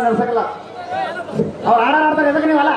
ನಡ್ಸಕಲ್ಲ ಅವ್ರು ಆಡ ಆಡ್ತಾರೆ ಎದಕ್ಕೆ ನೀವಲ್ಲ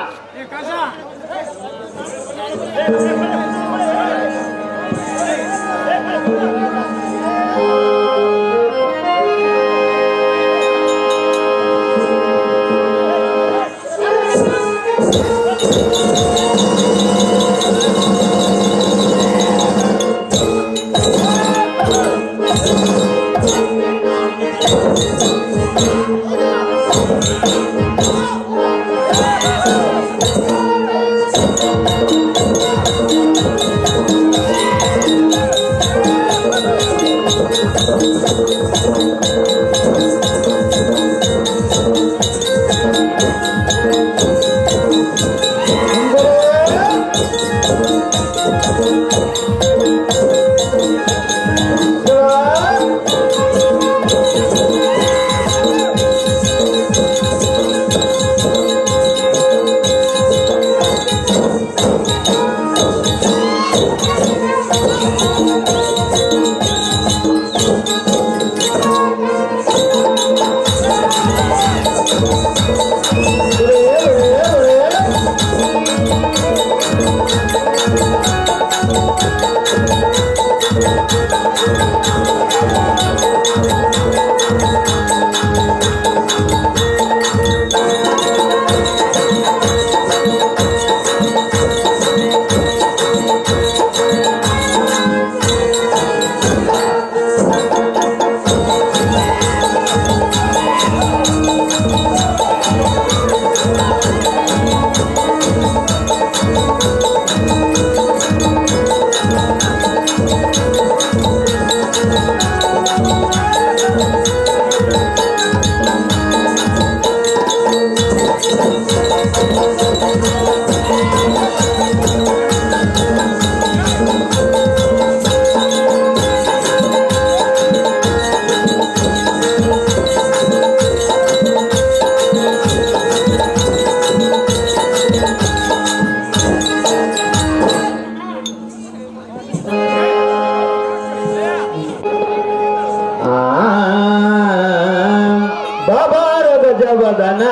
ಜವದನ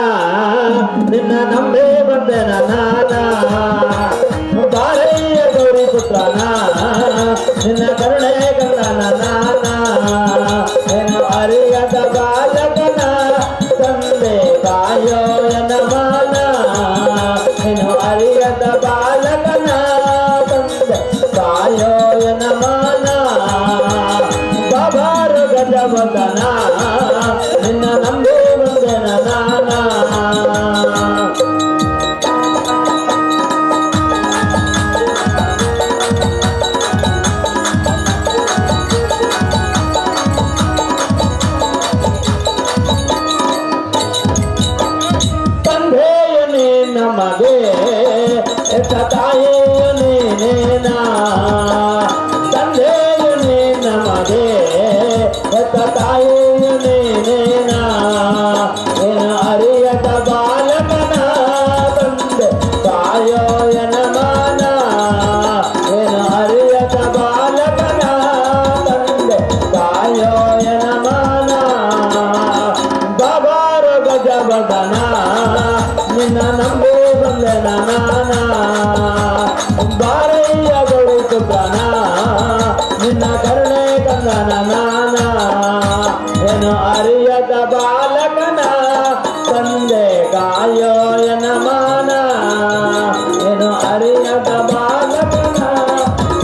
ನಿನ್ನ ನಂಬೆ ಬಂದೆನ ನಾನ ಬಾರಯ್ಯ ಗೌರಿ ಪುತ್ರನ ನಿನ್ನ ಕರುಣೆ ಕಂದನ ನಾನ ಏನು ಅರಿಯದ ಬಾಲಕನ ತಂದೆ ಕಾಯೋ ಎನ ಮಾನ ಏನು ಅರಿಯದ ಬಾಲಕನ ತಂದೆ ಕಾಯೋ ಎನ ಮಾನ ಬಾಬಾರು ಗಜವದನ ನಿನ್ನ ನಂಬೆ ಬಂದೆನ ನಾನ ತಂದೆಯನೇ ನಮಗೆ ತಾಯಿಯನೇ ನೇನ ತಂದೆಯನೇ ನಮಗೆ ತಾಯಿಯನೇ ನೇನ ಏನ ಅರಿಯದ ಬಾಲಕನ ತಂದೆ ತಾಯೋ ಎನ ಮಾನ ಏನ ಅರಿಯದ ಬಾಲಕನ ತಂದೆ ತಾಯೋ ಎನ ಮಾನ ಬಾಬಾರ ಗಜವದನ ನಿನ್ನ ನಂಬೆ ಬಂದೆನ ನಾನ ಬಾರಯ್ಯ ಗೌರಿ ಪುತ್ರನ ನಿನ್ನ ಕರುಣೆ ಕಂದನ ನಾನ ಏನು ಅರಿಯದ ಬಾಲಕನ ತಂದೆ ಕಾಯೋ ಎನ ಮಾನ ಏನು ಅರಿಯದ ಬಾಲಕನ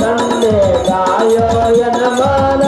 ತಂದೆ ಕಾಯೋ ಎನ ಮಾನ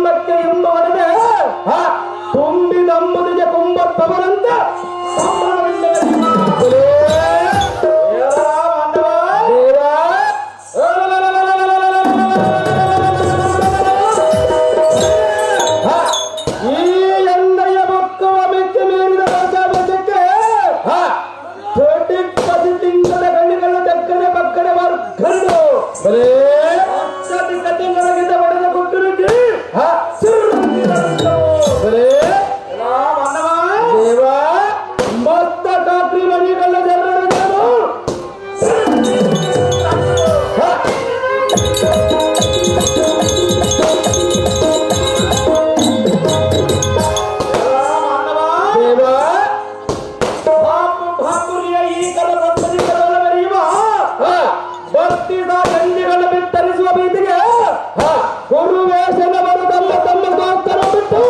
ಕುಂಭಕ್ಕೆ ಎಂಬ ಒಡನೆ ತುಂಬಿದಂಬುದಿಗೆ ಕುಂಭತ್ತವರಂತ ಈ ಎಂದಯ್ಯ ಮಕ್ಕಳ ಮೆಚ್ಚಿ ಮೀರಿದ ವರ್ಷಕ್ಕೆ ಪಸಿ ತಿಂಗಳ ಕಣ್ಣಿಗಳ ದಕ್ಕನೆ ಪಕ್ಕನೆ ಕಣ್ಣು ಬರೇ ಕಟ್ಟಿಂಗಳಗಿಂದ ಬಡದ ಕೊಟ್ಟಿರುತ್ತಿ ಬರೇ ದೇವ ಮತ್ತ ಕಾಕ್ರಿ ಮಣಿಗಳ ಜನರು ಬಿತ್ತರಿಸುವ ಬೀದಿಗೆ ಗುರುವೇಶನವರು ತಮ್ಮ ತಮ್ಮ ದೋಸ್ತರ ಬಿಟ್ಟು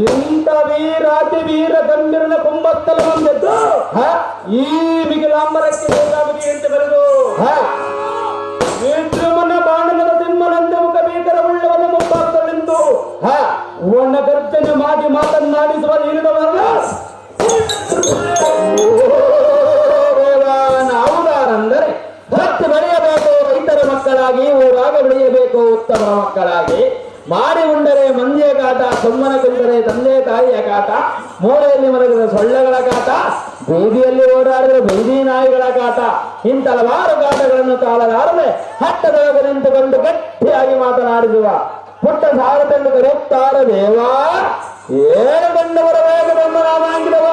ಇಂಥ ವೀರಾತಿ ವೀರ ಗಂಭೀರನ ಕುಂಭಸ್ಥಲ ಬಂದದ್ದು ಈ ಮಿಗಿಲಾಂಬರಕ್ಕೆ ಬೇಕಾಗಿದೆ ಅಂತ ಬರೆದು ವಿಕ್ರಮನ ಬಾಣನದ ಸಿಂಹನಂತೆ ಮುಖ ಭೀಕರವುಳ್ಳವನ ಮುಂಭಾಗದಲ್ಲಿಂದು ಒಣ ಗರ್ಜನೆ ಮಾಡಿ ಮಾತನ್ನಾಡಿಸುವ ನೀಡಿದವರಲ್ಲ ನಾವುದಾರಂದರೆ ಹತ್ತು ಬೆಳೆಯಬೇಕು ರೈತರ ಮಕ್ಕಳಾಗಿ ಊರಾಗ ಬೆಳೆಯಬೇಕು ಉತ್ತಮ ಮಕ್ಕಳಾಗಿ ಮಾಡಿ ಉಂಡರೆ ಮಂದಿಯ ಕಾಟ ಸುಮ್ಮನ ತಿಂದರೆ ತಂದೆ ತಾಯಿಯ ಕಾಟ ಮೂಲೆಯಲ್ಲಿ ಮಲಗಿದ ಸೊಳ್ಳೆಗಳ ಕಾಟ ಬೀದಿಯಲ್ಲಿ ಓಡಾಡಿದ ಬೀದಿ ನಾಯಿಗಳ ಕಾಟ ಇಂಥ ಹಲವಾರು ಕಾಟಗಳನ್ನು ತಾಳಲಾರದೆ ಹಟ್ಟದೊಳಗೆ ನಿಂತುಕೊಂಡು ಗಟ್ಟಿಯಾಗಿ ಮಾತನಾಡಿಸುವ ಪುಟ್ಟ ಸಾರತಂಡು ಕರೆಯುತ್ತಾರ ದೇವಾ ಏನು ಕಂಡು ಬರಬೇಕದನ್ನು ನಾನಾಗಿದವ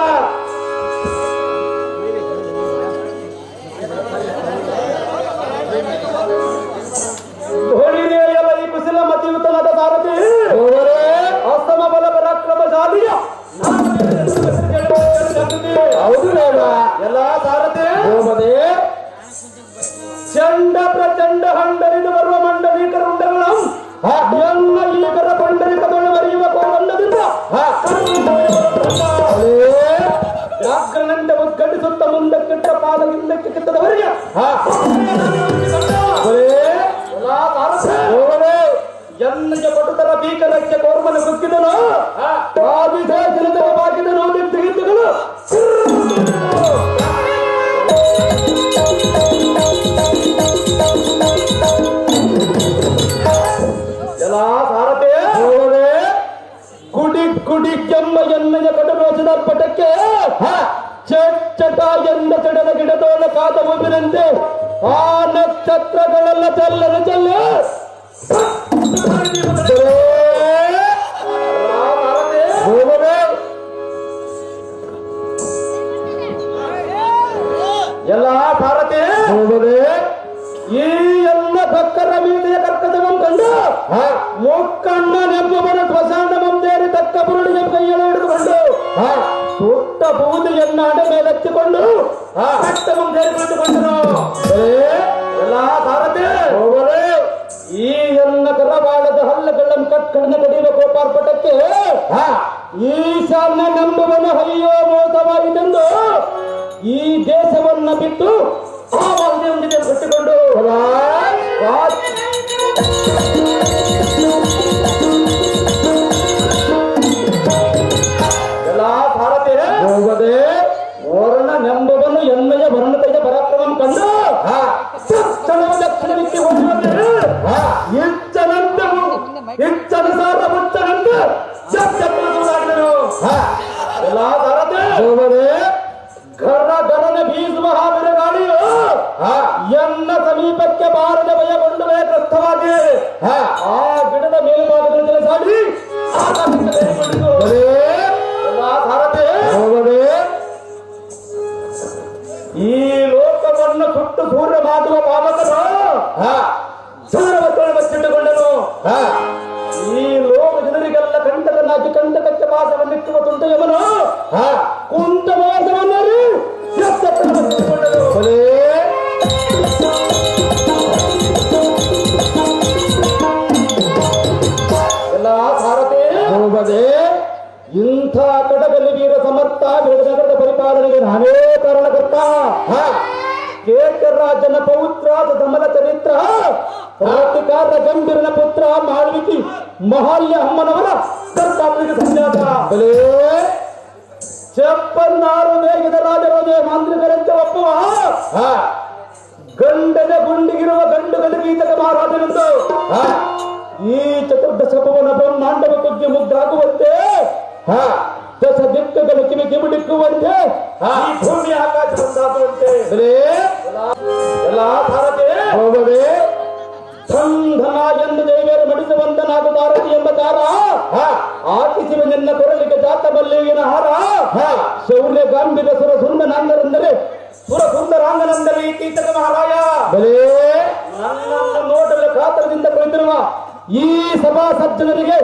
ಹೋಳಿಗೆಯಲ್ಲ ಈ ಕುಶಲ ಮತಿಯುತವಾದ ಸಾರಥಿ ಅಸ್ತಮ ಬಲ ಪರಾಕ್ರಮಶಾಲಿಯ ಹೌದು ದೇವ ಎಲ್ಲ ಸಾರಥಿ ಹೋಮದೆ ಚಂಡ ಪ್ರಚಂಡ ಹಂಡರಿದು ಬರುವ ಮಂಡಲೀಕರ ಉಂಡಗಳು ಎಲ್ಲ ಈಕರ ಪಂಡರಿಕದೊಳ ಬರೆಯುವ ಕೋರಂಡದಿಂದ ಜಾಗ್ರನಂತೆ ಉದ್ಘಟಿಸುತ್ತ ಮುಂದಕ್ಕಿಟ್ಟ ಪಾದ ಹಿಂದಕ್ಕೆ ಕಿತ್ತದವರಿಗೆ ಎನ್ನಗೆ ಪಟುತರ ಭೀಕರಕ್ಕೆ ಕೋರ್ಮನ ಕುಕ್ಕಿದನು ಬಾಗಿದನು ತೆಗೆದುಗಳು ಎಲ್ಲ ಸಾರಥಿ ಗುಡಿ ಗುಡಿ ಕೆಮ್ಮ ಎನ್ನಯ ಕಟುರೋಚದ ಪಟಕ್ಕೆ ಚಟ ಎಂದ ಚಡದ ಗಿಡದೋಳ ಕಾದ ಮುಗಿನಂತೆ ಆ ನಕ್ಷತ್ರಗಳೆಲ್ಲ ಚೆಲ್ಲಲು ಚೆಲ್ಲ ಎಲ್ಲ ಸಾರಥಿ ಈ ಎಲ್ಲ ಭಕ್ತರ ಮೀದಿಯ ಕರ್ಕದವನ್ನು ಕಂಡು ಮುಕ್ಕಣ್ಣ ನೆಬ್ಬುವನ ಸ್ವಸಾಂಡ ಮುಂದೇರಿ ತಕ್ಕ ಬುರುಳಿಗೆ ಕೈಯಲ್ಲಿ ಹಿಡಿದುಕೊಂಡು ಸುಟ್ಟ ಬೂದಿಯನ್ನ ಅಡೆ ಮೇಲೆತ್ತಿಕೊಂಡು ಕಟ್ಟ ಮುಂದೆ ಕುಳಿತುಕೊಂಡನು ಎಲ್ಲ ಸಾರಥಿ ಈ ಎಲ್ಲ ಕರವಾಳದ ಹಲ್ಲಗಳನ್ನ ಕಟ್ಕಣ್ಣ ಕಡಿಯುವ ಕೋಪಾರ್ಪಟಕ್ಕೆ ಈಶಾನ್ಯ ನಂಬುವನು ಅಯ್ಯೋ ಮೋಸವಾಗಿದ್ದೆಂದು ಈ ದೇಶವನ್ನ ಬಿಟ್ಟು ಆ ಮಹದೇವನಿಗೆ ಬಿಟ್ಟುಕೊಂಡು ಎಲ್ಲ ಭಾರತೀಯ ಹೋಗದೆ ವರ್ಣ ನೆಂಬುವನು ಎಣ್ಣೆಯ ವರ್ಣತೆಯ ಪರಾಕ್ರಮ ಕಂಡು ತಕ್ಷಣವ ದಕ್ಷಿಣ ದಿಕ್ಕಿ ಹೋಗುತ್ತದೆ ಇಚ್ಚನುಸಾರ ಮುಚ್ಚನಂತೆ ಎಲ್ಲ ಭಾರತೀಯ ಹೋಗದೆ ಗರ ಗರನೆ ಬೀಸುವ ಹಾವಿನ ಗಾಳಿಯು ಎನ್ನ ಸಮೀಪಕ್ಕೆ ಬಾರದ ಭಯಗೊಂಡು ಭಯಗ್ರಸ್ತವಾಗಿ ಆ ಗಿಡದ ಮೇಲ್ಭಾಗದಲ್ಲಿ ತಿಳಿಸಾಡಿ ಆಕಾಶಕ್ಕೆ ಸೇರಿಕೊಂಡಿತು ಈ ಲೋಕವನ್ನು ಸುಟ್ಟು ಸೂರ್ಯ ಮಾಡುವ ಪಾವಕನು ಸೂರ್ಯವತ್ತನ್ನು ಬಚ್ಚಿಟ್ಟುಕೊಂಡನು ಈ ಲೋಕ ಜನರಿಗೆಲ್ಲ ಕಂಟಕನಾಗಿ ಕಂಟಕಕ್ಕೆ ವಾಸವನ್ನಿಟ್ಟುವ ತುಂಟಯವನು ಕುಂತ ವಾಸವನ್ನು ಎಲ್ಲ ಭಾರತೀಯ ಇಂಥ ಕಡಗಲ್ಲಿ ವೀರ ಸಮರ್ಥ ನಗರದ ಪರಿಪಾಲನೆಗೆ ನಾನೇ ಕಾರಣಕರ್ತ ಕೇಕರಾಜನ ಪೌತ್ರಾದ ದಮನ ಚರಿತ್ರ ರಾತಿಕಾರ ಗಂಭೀರನ ಪುತ್ರ ಮಾಳ್ವಿಕಿ ಮಹಾಲ್ಯ ಅಮ್ಮನವರ ಕರ್ತಾತ್ವಿಕ ಸಂಜಾತ ಚಪ್ಪನ್ನಾರು ವೇಗದ ರಾಜರೋಜೆ ಮಾಂತ್ರಿಕರಂತೆ ಒಪ್ಪುವ ಗಂಡನ ಗುಂಡಿಗಿರುವ ಗಂಡುಗಳಿಗೆ ಈತಕ ಮಹಾರಾಜನೆಂದು ಈ ಚತುರ್ದಶ ಭುವನ ಬ್ರಹ್ಮಾಂಡವ ಕುಗ್ಗಿ ಮುದ್ದಾಗುವಂತೆ ದಶ ದಿಕ್ಕುಗಳು ಕಿವಿ ಕಿವಿಡಿಕ್ಕುವಂತೆ ಈ ಭೂಮಿ ಆಕಾಶ ಮುಂದಾಗುವಂತೆ ಎಲ್ಲ ಭಾರತೆ ಹೋಗದೆ ಸಂಧನ ಎಂದು ದೇವೇರು ಮಡಿಸುವಂತ ನಾಗು ಭಾರತಿ ಎಂಬ ಕಾರ ಆಕಿಸಿವೆ ನಿನ್ನ ಕೊರಳಿಗೆ ಜಾತ ಮಲ್ಲಿಗಿನ ಹಾರ ಶೌರ್ಯ ಗಾಂಭೀರ ಸುರ ಸುಂದನಾಂಗರೆಂದರೆ ಸುರ ಸುಂದರಾಂಗನೆಂದರೆ ಈ ಕೀಟಕ ಮಹಾರಾಯ ನನ್ನನ್ನು ನೋಡಲು ಕಾತರದಿಂದ ಕುಳಿತಿರುವ ಈ ಸಭಾ ಸಜ್ಜನರಿಗೆ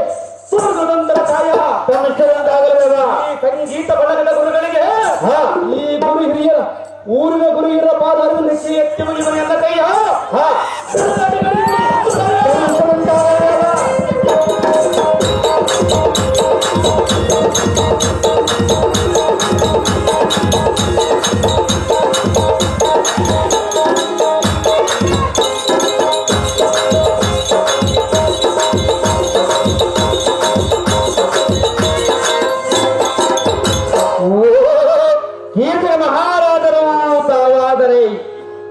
ಸ್ವರ್ಗದಂತರ ಛಾಯ ಈ ಸಂಗೀತ ಬಳಗದ ಗುರುಗಳಿಗೆ ಈ ಗುರು ಹಿರಿಯರ ಊರಿನ ಗುರು ಹಿರಿಯರ ಪಾದವನ್ನು ನೆಚ್ಚಿ ಎತ್ತಿ ಮುಗಿಯುವ ಎಲ್ಲ ಕೈಯ ಮಹಾರಾಜರು ತಾವಾದರೆ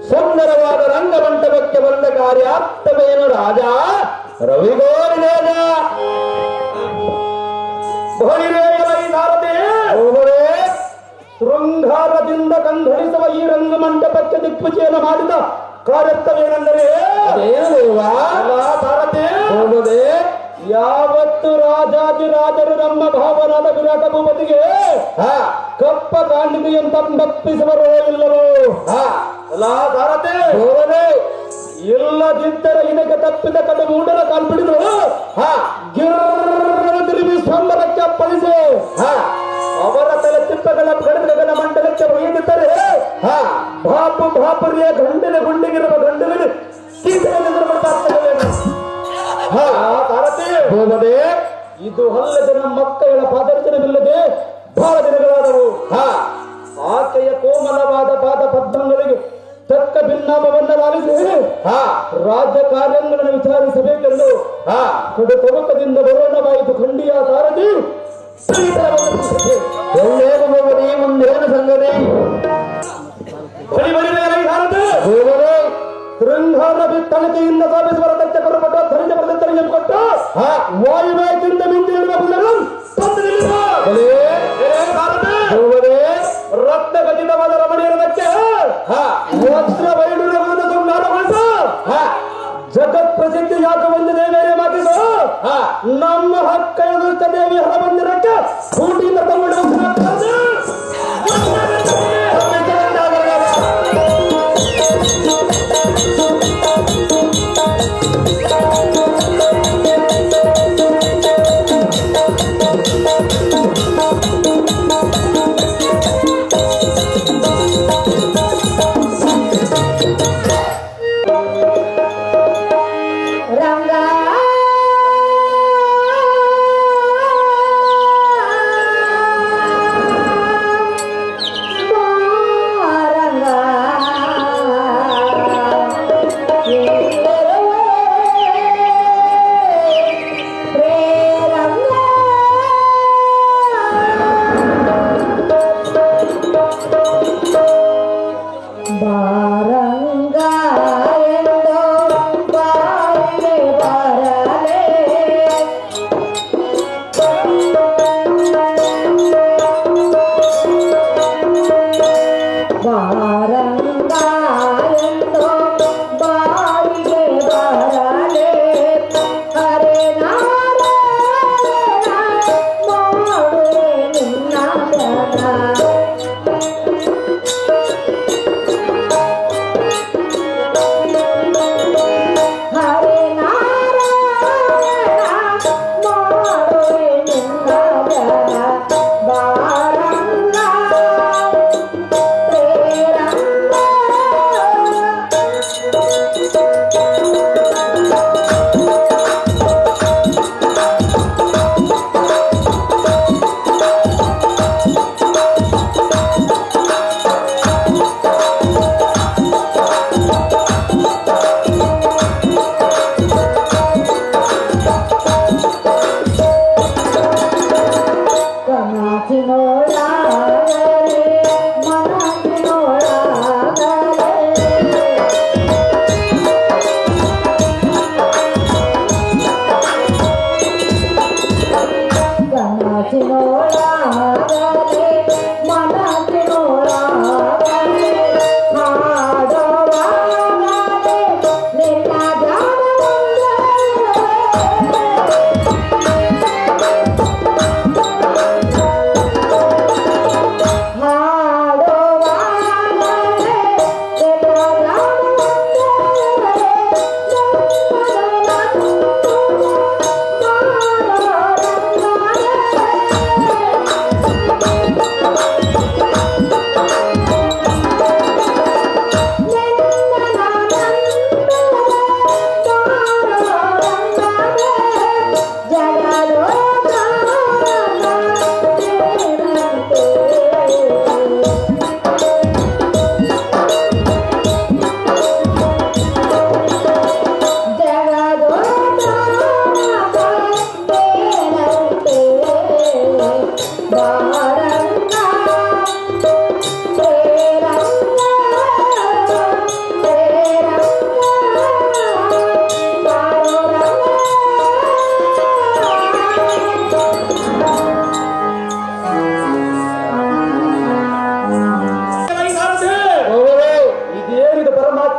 ಸುಂದರವಾದ ರಂಗಮಂಟಪಕ್ಕೆ ಬಂದ ಕಾರ್ಯಾರ್ಥವೇನು ರಾಜ ರವಿಗೋರಿನೇನ ಶೃಂಗಾರದಿಂದ ಕಂಗೊಳಿಸುವ ಈ ರಂಗಮಂಟಪಕ್ಕೆ ದಿಗ್ವಿಜಯನ ಮಾಡಿದ ಕಾರ್ಯರ್ಥವೇನೆಂದರೆ ಭಾರತೆ ಯಾವತ್ತು ರಾಜಾದಿರಾಜರು ನಮ್ಮ ಭಾವನಾದ ವಿರಾಟ ಭೂಪತಿಗೆ ಕಪ್ಪ ಕಾಂಡಿಗೆಯನ್ನು ತಪ್ಪಿಸುವರೋ ಇಲ್ಲವೋ ಭಾರತೆ ಇಲ್ಲದಿದ್ದರೆ ಇದಕ್ಕೆ ತಪ್ಪಿದ ಕಡೆ ಮೂಡಲ ಕಾಲ್ಬಿಡಿದು ತಿರುಗಿ ಸಂಬರಕ್ಕೆ ಅಪ್ಪಳಿಸಿ ಅವರ ತಲೆ ಚಿಪ್ಪಗಳ ಗಡಗನ ಮಂಡಲಕ್ಕೆ ಒಯ್ದಿದ್ದರೆ ಭಾಪುರಿಯ ಗಂಡಿನ ಗುಂಡಿಗಿರುವ ಗಂಡುವಿನ ಹೋಗದೆ ಇದು ಅಲ್ಲದೆ ನಮ್ಮ ಮಕ್ಕಳ ಪಾದರ್ಶನವಿಲ್ಲದೆ ಬಹಳ ದಿನಗಳಾದವು ಆಕೆಯ ಕೋಮಲವಾದ ಪಾದ ಪದ್ಮಗಳಿಗೆ ತಕ್ಕ ಭಿನ್ನಾಮವನ್ನು ಲಾಲಿಸಿ ರಾಜ್ಯ ಕಾರ್ಯಗಳನ್ನು ವಿಚಾರಿಸಬೇಕೆಂದು ಕಡು ತವಕದಿಂದ ಬರೋಣವಾಯಿತು ಖಂಡಿಯ ಸಾರಥಿ ಮುಂದೇನು ಸಂಗತಿ ಶೃಂಗಾರ ಬಿತ್ತಣಿಕೆಯಿಂದ ಸಾಧಿಸುವ ತಚ್ಚಕರು ಪಟ್ಟ ಧರಿಸಿ ಬರೆದ ಕೊಟ್ಟು ವಾಯುವಾಯ್ಕಿಂದ ಮಿಂಚಿಡುವ ಪುನರು ರಕ್ತ ಖಚಿತವಾದ ರಮಣೀಯರಕ್ಕೆ ವಸ್ತ್ರ ವೈಡೂರ್ಯವಾದ ನಾಡಗೊಳಿಸ ಜಗತ್ ಪ್ರಸಿದ್ಧಿ ಯಾಕೆ ಬಂದಿದೆ ಬೇರೆ ಮಾತಿದು ನಮ್ಮ ಹಕ್ಕ ದೇವಿ ಹರ ಬಂದಿರಕ್ಕೆ ಊಟಿಯಿಂದ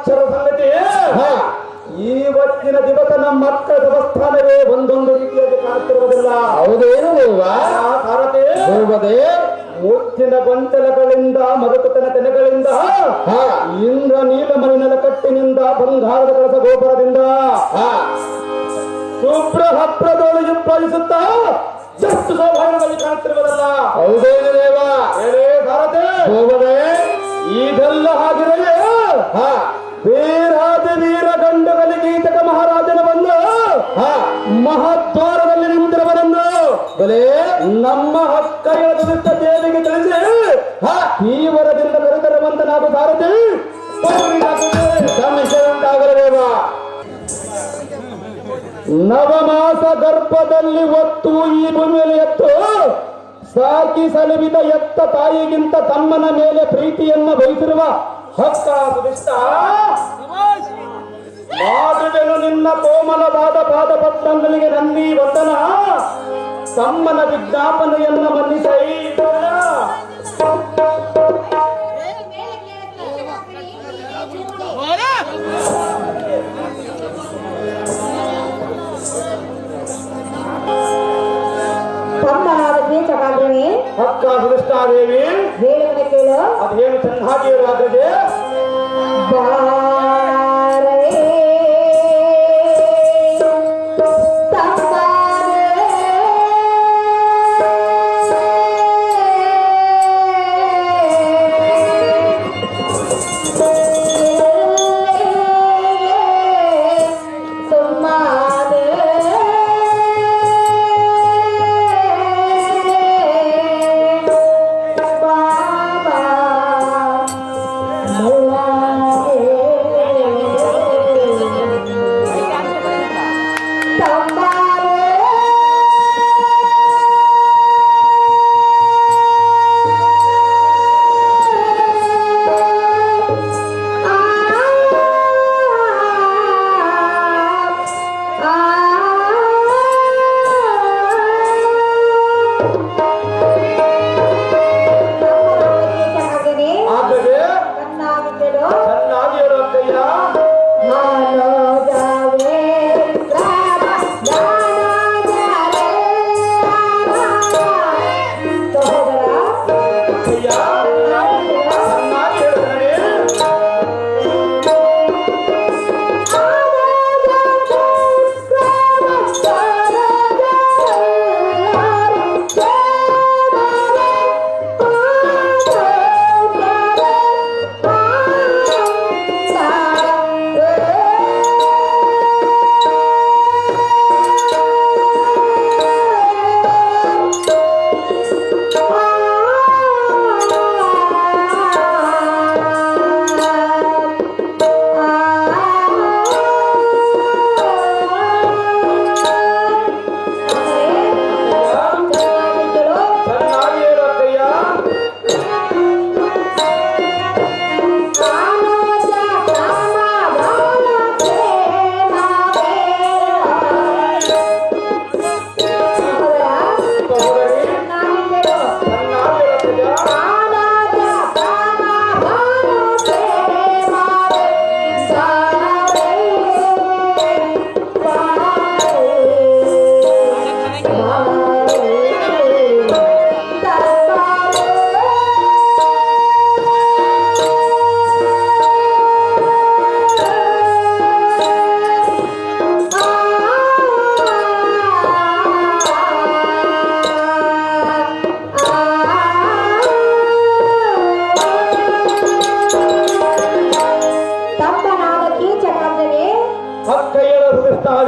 ಚಾಣಾಕ್ಷರ ಸಂಗತಿ ಹಾ ಇವತ್ತಿನ ದಿವಸ ನಮ್ಮ ಮಕ್ಕ ದೇವಸ್ಥಾನವೇ ಒಂದೊಂದು ರೀತಿಯಾಗಿ ಕಾಣುತ್ತಿರುವುದಿಲ್ಲ. ಹೌದೇನು ದೇವ ಸಾರಥಿ ದೇವದೇ ಮುಚ್ಚಿನ ಗೊಂಚಲಗಳಿಂದ ಮರುಕುತನ ತೆನೆಗಳಿಂದ ಹಾ ಇಂದ್ರ ನೀಲಮಣಿನ ಕಟ್ಟಿನಿಂದ ಬಂಗಾರದ ಕಳಸ ಗೋಪುರದಿಂದ ಹಾ ಶುಭ್ರ ಹಪ್ರದೋಳು ಉತ್ಪಾದಿಸುತ್ತಾ ಎಷ್ಟು ಸೌಭಾಗ್ಯದಲ್ಲಿ ಕಾಣುತ್ತಿರುವುದಲ್ಲ. ಹೌದೇನು ದೇವ ಹೇಳೇ ಸಾರಥಿ ದೇವದೇ ಇದೆಲ್ಲ ಆಗಿರಲೇ ಹಾ ವೀರಾದ ವೀರ ಗಂಡುಗಳಿಗೆ ಈತಕ ಮಹಾರಾಜನ ಬಂದು ಹಾ ಮಹದ್ವಾರದಲ್ಲಿ ನಿಂತಿರುವರೆಂದು ಬಲೇ ನಮ್ಮ ಹಕ್ಕೈಯ ದುಷ್ಟ ದೇವಿಗೆ ತಿಳಿಸಿ ಹಾ ಈ ವರದಿಂದ ಕರೆತರುವಂತ ನಾವು ಸಾರಥಿ ಸಂಶಯವುಂಟಾಗಲಿ ದೇವ ನವಮಾಸ ಗರ್ಭದಲ್ಲಿ ಒತ್ತು ಈ ಭೂಮಿಯಲ್ಲಿ ಎತ್ತು ಸಾಕಿ ಸಲುವಿದ ಎತ್ತ ತಾಯಿಗಿಂತ ತಮ್ಮನ ಮೇಲೆ ಪ್ರೀತಿಯನ್ನ ವಹಿಸಿರುವ ಹಕ್ಕ ಸುಧಿಷ್ಟ ಮಾಡುವೆನು ನಿನ್ನ ಕೋಮಲವಾದ ಪಾದಪತ್ರಗಳಿಗೆ ನನ್ನಿ ವಂದನ ತಮ್ಮನ ವಿಜ್ಞಾಪನೆಯನ್ನ ಮನ್ನಿಸೈ ತಮ್ಮನಾದ ಕೀಚಕಾಗ್ರಮಿ ಹಕ್ಕ ಸುಧಿಷ್ಟಾದೇವಿ ಹೇಳುವುದ ಕೇಳು ಅದೇನು ಚೆನ್ನಾಗಿ ಇರುವಾಗದೆ ಬಾರೇ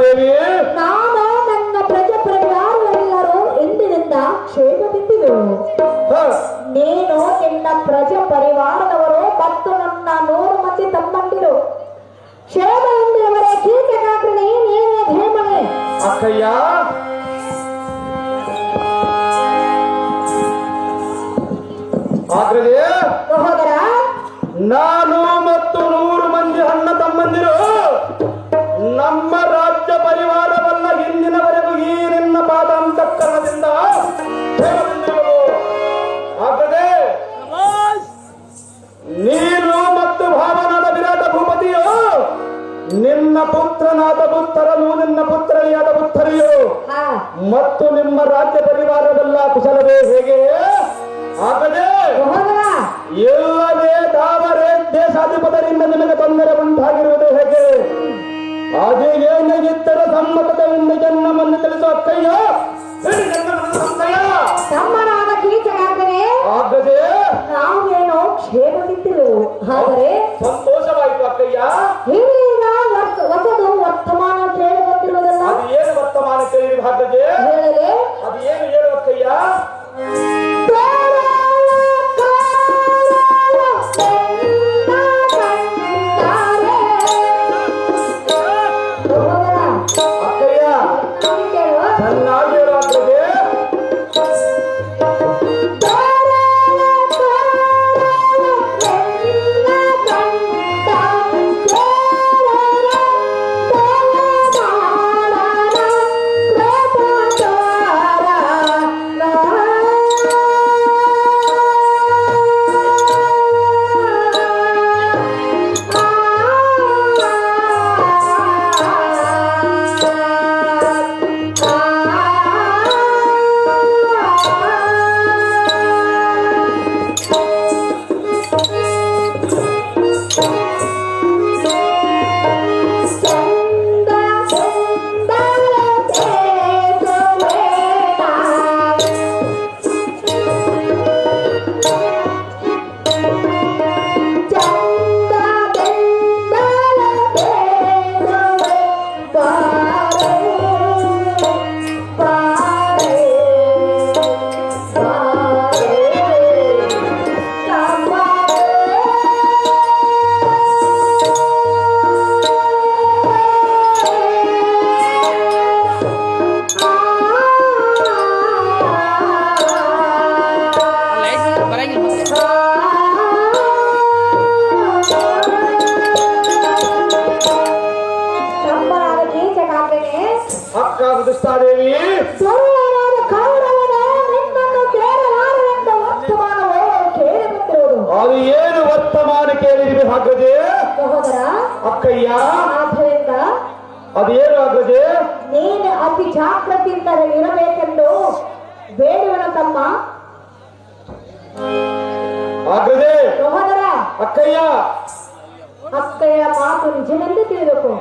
ದೇವಿ ನಾನು ನನ್ನ ಪ್ರಜಾಪರಿವಾರರೆಲ್ಲರೂ ಎಂದಿನಿಂದ ಕ್ಷೇಮದಿಂದಿರುವೆವು. ನೀನು ನಿನ್ನ ಪ್ರಜ ಪರಿವಾರದವರು ಮತ್ತು ನನ್ನ 100 ಮಂದಿ ತಮ್ಮಂದಿರು ಕ್ಷೇಮದಿಂದಿರುವರೆ ಕೀಚಕಾಗ್ರಣಿ ನೀನೇ ಧೇಮನೆ. ಅಕ್ಕಯ್ಯ ಆಗ್ರದೇ ಸಹೋದರ, ನಾನು ಮತ್ತು 100 ಮಂದಿ ಅಣ್ಣ ತಮ್ಮಂದಿರು ನಮ್ಮ ರಾಜ್ಯ ಪರಿವಾರವನ್ನ ಇಂದಿನವರೆಗೂ ಈ ನಿನ್ನ ಪಾದಾಂತಕರಣದಿಂದ ಆಗ್ರದೇ ನೀನು ಮತ್ತು ಭಾವನಾದ ವಿರಾಟ ಭೂಪತಿಯು ನಿನ್ನ ಪುತ್ರನಾದ ಪುತ್ರನು ನಿನ್ನ ಪುತ್ರಿಯಾದ ಪುತ್ರಿಯು ಹಾ ಮತ್ತು ನಿಮ್ಮ ರಾಜ್ಯ ಪರಿವಾರವೆಲ್ಲ ಕುಶಲವೇ ಹೇಗೆ? ಆಗದೆ ಸಹೋದರ ಎಲ್ಲವೇ ದಾವರೇ ದೇಶಾಧಿಪತರಿಂದ ನಿಮಗೆ ತೊಂದರೆ ಉಂಟಾಗಿರುವುದು ಹೇಗೆ? ಅದು ಏನಾಗಿದ್ದರೆ ಸಮ್ಮತದಿಂದ ಜನ್ಮವನ್ನು ತಿಳಿಸುವ ಅಕ್ಕಯ್ಯ ತಮ್ಮನಾದ ಕೀಚಕಾಗ್ರನೇ ಆಗದೆ ನಾವೇನೋ ಕ್ಷೇಮವಿದ್ದೆವು, ಆದರೆ ಸಂತೋಷವಾಯಿತು ಅಕ್ಕಯ್ಯ. ಈಗ ಹೊಸದು ವರ್ತಮಾನ ಕೇಳಿ ಬಂದಿರುವುದಲ್ಲ. ಅದು ಏನು ವರ್ತಮಾನ ಕೇಳಿ ಹಾಗದೆ ಹೇಳಲೆ ಅದು ಏನು ಹೇಳು ಅಕ್ಕಯ್ಯ? ಅಕ್ಕಯ್ಯ ಚೆನ್ನಾಗಿ ಹೇಳು ಅಕ್ಕಯ್ಯ. ಅಕ್ಕ ದುಷ್ಟಾದೇವಿ ಅದು ಏನು ವರ್ತಮಾನ ಕೇಳಿದ್ವಿ ಹಾಗದೆ ಸಹೋದರ ಅಕ್ಕಯ್ಯ? ಆದ್ದರಿಂದ ಅದೇನು ಆಗದೆ ನೀನು ಅತಿ ಜಾಗೃತಿಯಿಂದ ಇರಬೇಕೆಂದು ಬೇಡುವನ ತಮ್ಮ. ಆಗದೆ ಸಹೋದರ ಅಕ್ಕಯ್ಯ ಅಕ್ಕಯ್ಯ ಮಾತು ನಿಜವೆಂದು ತಿಳಿಬೇಕು.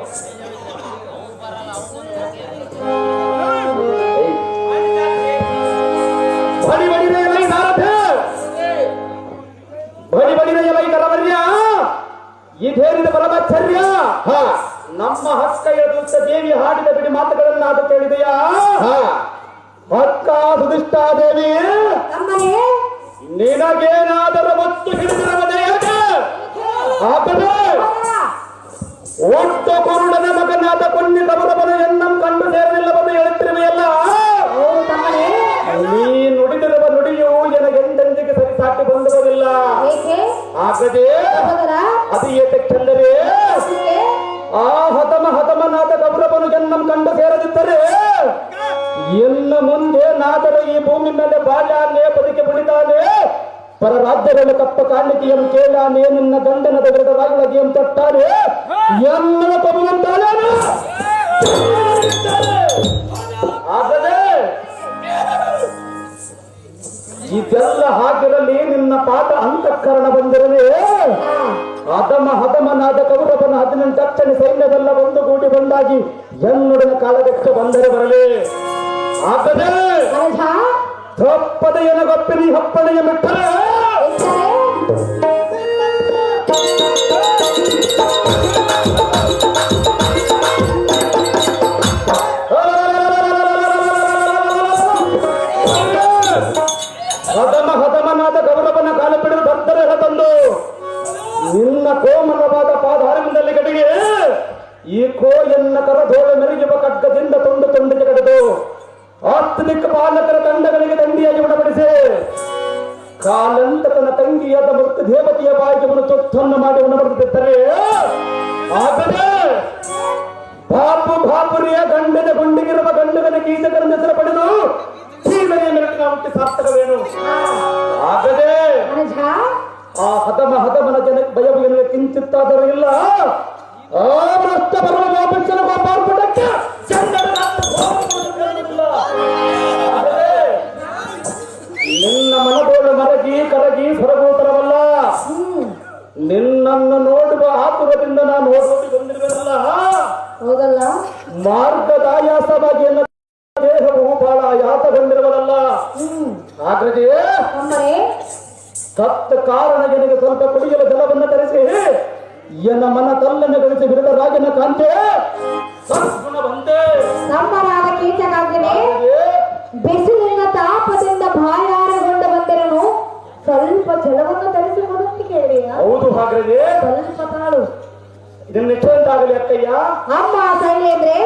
ಬಡಿ ಬಡಿದ ಎಲೈ ನಾರಥ ಬಡಿ ಬಡಿದ ಎಲೈ ಕರವರ್ಯ ಇದೇನಿದ ಪರಮಾಚಾರ್ಯ. ನಮ್ಮ ಹಕ್ಕಯ್ಯ ದುಷ್ಟ ದೇವಿ ಹಾಡಿದ ಬಿಡಿ ಮಾತುಗಳನ್ನ ಅದು ಕೇಳಿದೆಯಾ? ಅಕ್ಕ ಸುಧಿಷ್ಠಾದೇವಿ ತಮ್ಮನೇ ನಿನಗೇನಾದರೂ ಒತ್ತು ಹಿಡಿದಿರುವುದೇ ಆಗದೆ ಒಟ್ಟು ಕುರುಡನ ಮಗನಾದ ಕೊನ್ನಿ ಕಮಲವನ ಎನ್ನಂ ಕಂಡು ಸೇರಲಿಲ್ಲವನ್ನು ಹೇಳುತ್ತಿರುವೆಯಲ್ಲ. ಹೌದು ತಮ್ಮನೇ. ನೀ ನುಡಿದಿರುವ ನುಡಿಯು ನನಗೆಂದೆಂದಿಗೆ ಸರಿಸಾಟಿ ಬಂದಿರುವುದಿಲ್ಲ. ಏಕೆ ಆಗದೆ ಸಹೋದರ ಅದು ಏತಕ್ಕೆಂದರೆ ಅದಕ್ಕೆ ಆ ಹತಮನಾದ ಕೌರವನು ಜನ್ಮಂ ಕಂಡು ಸೇರದಿದ್ದರೆ ಇನ್ನು ಮುಂದೆ ನಾದರೂ ಈ ಭೂಮಿ ಮೇಲೆ ಬಾಳ್ಯಾನೆ ಬದುಕಿ ಬಿಡಿದಾನೆ, ಪರ ರಾಜ್ಯಗಳ ಕಪ್ಪ ಕಾಣಿಕೆಯಂ ಕೇಳಾನೆ, ನಿನ್ನ ಗಂಡನದ ವಿರುದ್ಧವಾಗಿಯಂ ತೊಟ್ಟಾನೆ, ಎನ್ನನ ಕೊಡುವಂತಾನೆ. ಆದರೆ ಇದೆಲ್ಲ ಹಾಗಿರಲಿ, ನಿನ್ನ ಪಾಠ ಅಂತಃಕರಣ ಬಂದಿರಲಿ. ಹತಮನಾದ ಕೌರವನ 18 ಅಕ್ಷಣಿ ಸೈನ್ಯವೆಲ್ಲ ಒಂದುಗೂಡಿ ಬಂದಾಗಿ ಎನ್ನುಡಿನ ಕಾಲದಕ್ಕೆ ಬಂದರೆ ಬರಲಿ. ಆಗದೆ ತಪ್ಪದ ಎನಗೊಪ್ಪಿನಿ ಹಪ್ಪಣೆಯ ಬಿಟ್ಟರೆ ಹತಮನಾದ ಕೌರವನ ಕಾಲ ಬಿಡಲು ಭಕ್ತರ ತಂದು ನಿನ್ನ ಕೋಮಲವಾದ ಪಾದಾರವಿಂದಲ್ಲಿ ಗಡಿಗೆ ಈ ಕೋಯನ್ನ ಕರಧೋಳ ಮೆರುಗಿವ ಖಡ್ಗದಿಂದ ತುಂಡಿಗೆ ಕಡಿದು ಆತ್ಮಿಕ ಪಾಲಕರ ತಂಡಗಳಿಗೆ ದಂಡಿಯಾಗಿ ಉಣಬಡಿಸಿ ಕಾಲಂತಕನ ತಂಗಿಯಾದ ಮೃತ ದೇವತೆಯ ಬಾಯಿಗೆ ಒಂದು ತೊತ್ತನ್ನು ಮಾಡಿ ಉಣಬಡಿಸುತ್ತಿದ್ದರೆ ಆಗದೆ ಬಾಪುರಿಯ ಗಂಡನ ಗುಂಡಿಗಿರುವ ಗಂಡನ ಕೀಚಕರ ಹೆಸರು ಪಡೆದು ಜೀವನೆಯ ಮೆರಟಿನ ಹುಟ್ಟಿ ಸಾರ್ಥಕವೇನು? ಆಗದೆ ಆ ಹತಮನ ಜನಕ್ಕೆ ಭಯವು ಎನ್ನುವ ಕಿಂಚಿತ್ತಾದರೂ ಇಲ್ಲ. ಆ ಭ್ರಷ್ಟ ಪರಮ ನಿನ್ನನ್ನು ನೋಡುವ ಆತುರದಿಂದ ನಾನು ಓಡೋಡಿ ಬಂದಿರುವೆನಲ್ಲ, ಹೌದಲ್ಲ? ಮಾರ್ಗದಾಯಾಸವಾಗಿ ಎಲ್ಲ ದೇಹವು ಬಹಳ ಆಯಾಸಗೊಂಡಿರುವುದಲ್ಲ. ಹಾಗಾಗಿ ತಮ್ಮನೇ, ಸತ್ತ ಕಾರಣ ನಿನಗೆ ಸ್ವಲ್ಪ ಕುಡಿಯಲು ಜಲವನ್ನು ತರಿಸಿ ಎನ್ನ ಮನ ತಲ್ಲನ್ನು ಗಳಿಸಿ ಬಿಡದ ರಾಜನ ಕಾಂತೆ ಸದ್ಗುಣ ಬಂದೆ. ತಮ್ಮನಾದ ಕೀಚಕಾಗ್ರನೇ, ಬಿಸಿಲಿನ ತಾಪದಿಂದ ಬಾಯಾರಗೊಂಡು ಬಂದಿರನು ಸ್ವಲ್ಪ ಜಲವನ್ನು ತರಿಸಿಕೊಡುತ್ತಿ ಕೇಳಿಯ. ಹೌದು ಹಾಗ್ರದೆ, ಸ್ವಲ್ಪ ತಾಳು. ಇದನ್ನ ಎಷ್ಟೊಂದಾಗಲಿ ಅಕ್ಕಯ್ಯ. ಅಮ್ಮ ಶೈಲೇಂದ್ರೆ,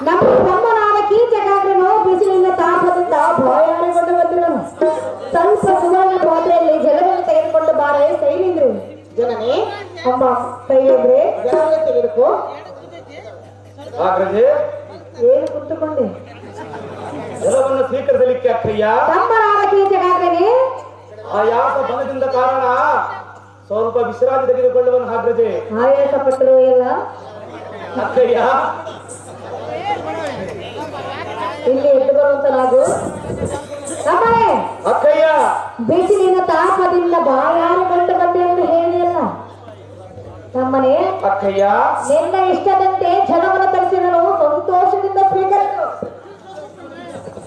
ನಮ್ಮ ತಮ್ಮನಾದ ಕೀಚಕಾಗ್ರನು ಬಿಸಿಲಿನ ತಾಪದಿಂದ ಬಾಯಾರಗೊಂಡು ಬಂದಿರನು ಸ್ವಲ್ಪ ಸುವರ್ಣ ಪಾತ್ರೆಯಲ್ಲಿ ಜಲವನ್ನು ತೆಗೆದುಕೊಂಡು ಬಾರೆ ಶೈಲೇಂದ್ರು. ಜನನೇ ಅಮ್ಮ ಶೈಲೇಂದ್ರೆ, ಜಲವನ್ನು ತೆಗೆದುಕೋ. ಹಾಗ್ರದೆ ಏನು ಕುತ್ತುಕೊಂಡೆ? ಜಲವನ್ನು ಸ್ವೀಕರಿಸಲಿಕ್ಕೆ ಅಕ್ಕಯ್ಯ. ತಮ್ಮನಾದ ಕೀಚಕಾಗ್ರನೇ, ಆಯಾಸ ಬಲದಿಂದ ಕಾರಣ ಸ್ವಲ್ಪ ವಿಶ್ರಾಂತಿ ತೆಗೆದುಕೊಳ್ಳುವನು. ಹಾಗ್ರದೆ ಆಯಾಸ ಪಟ್ಟರು ಎಲ್ಲ ಅಕ್ಕಯ್ಯ. ಇಲ್ಲಿ ಎದ್ದು ಬರುವಂತ ನಾವು ತಮ್ಮನೇ, ಅಕ್ಕಯ್ಯ ಬಿಸಿಲಿನ ತಾಪದಿಂದ ಬಾಯಾರಿಕೊಂಡು ಬಂದೆ ಎಂದು ಹೇಳಿಯಲ್ಲ ತಮ್ಮನೇ. ಅಕ್ಕಯ್ಯ ನಿನ್ನ ಇಷ್ಟದಂತೆ ಜಲವನ್ನು ತರಿಸಿದನು ಸಂತೋಷದಿಂದ ಸ್ವೀಕರಿಸು.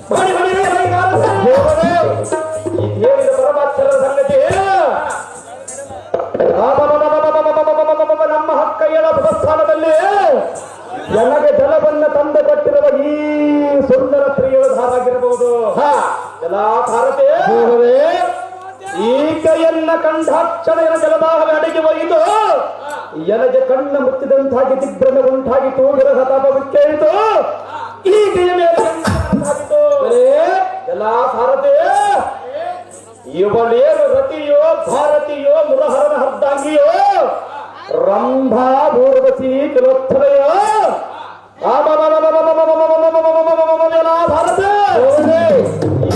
ಬಡಿ ಬಡಿ ಬಡಿ ದೇವರೇ, ಈ ದೇವಿಯ ಪರಮಾತ್ಮರ ಸಂಗತಿ ನಮ್ಮ ಹಕ್ಕಯ್ಯನ ಸ್ಥಾನದಲ್ಲಿ ನನಗೆ ಜಲವನ್ನು ತಂದು ಕೊಟ್ಟಿರುವ ಈ ಸುಂದರ ಸ್ತ್ರೀಯರು ಧಾರಾಗಿರಬಹುದು. ಜಲಾಧಾರತೆ ಈಕೆಯನ್ನ ಕಂಡಾಕ್ಷಣ ಜಲದಾಹವೇ ಅಡಗಿ ಹೋಯಿತು. ಎನಗೆ ಕಣ್ಣು ಮುಚ್ಚಿದಂತಾಗಿ ದಿಗ್ಭ್ರಮೆ ಉಂಟಾಗಿತ್ತು, ವಿರಹ ತಾಪವಿಕ್ಕೇರಿತು. ಈಕೆಯ ಮೇಲೆ ಉಂಟಾಗಿತ್ತು ಜಲಾಧಾರತೆ. ಇವಳೇನು ರತಿಯೋ ಭಾರತೀಯೋ ಮುರಹರನ ಹರ್ದಾಂಗಿಯೋ ರಂಭಾ ಊರ್ವಶಿ ಕಿಲೋತ್ತಮೆಯೋ ಜಲಾಧಾರತೆ.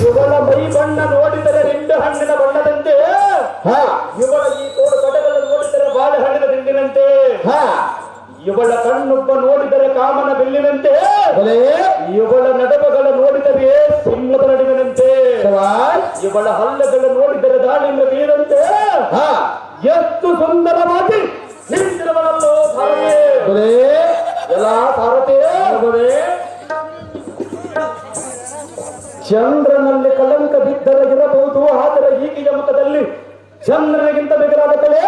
ಇವಳ ಮೈ ಬಣ್ಣ ನೋಡಿದರೆ ನಿಂಬೆ ಹಣ್ಣಿನ ಬಣ್ಣದಂತೆ, ಇವಳ ಈ ತೋಡು ಕಡೆಗಳನ್ನು ನೋಡಿದರೆ ಬಾಳೆಹಣ್ಣಿನ ದಿಂಡಿನಂತೆ, ಇವಳ ಕಣ್ಣೊಬ್ಬ ನೋಡಿದರೆ ಕಾಮನ ಬಿಲ್ಲಿನಂತೆ, ಇವಳ ನಡಬಗಳ ನೋಡಿದರೆ ಸಿಂಹದ ನಡುವಿನಂತೆ, ಇವಳ ಹಲ್ಲಗಳು ನೋಡಿದರೆ ದಾಳಿಂಬ ಬೀರಂತೆ. ಎಷ್ಟು ಸುಂದರವಾಗಿ ನಿಂತಿರುವಳಲ್ಲೋ ಭಾರತೆ. ಎಲ್ಲ ಭಾರತೀಯ ಚಂದ್ರನಲ್ಲಿ ಕಳಂಕ ಬಿದ್ದರೆ ಇರಬಹುದು, ಆದರೆ ಈಕೆಯ ಮುಖದಲ್ಲಿ ಚಂದ್ರನಿಗಿಂತ ಬಿಗರಾದ ಕಲೆ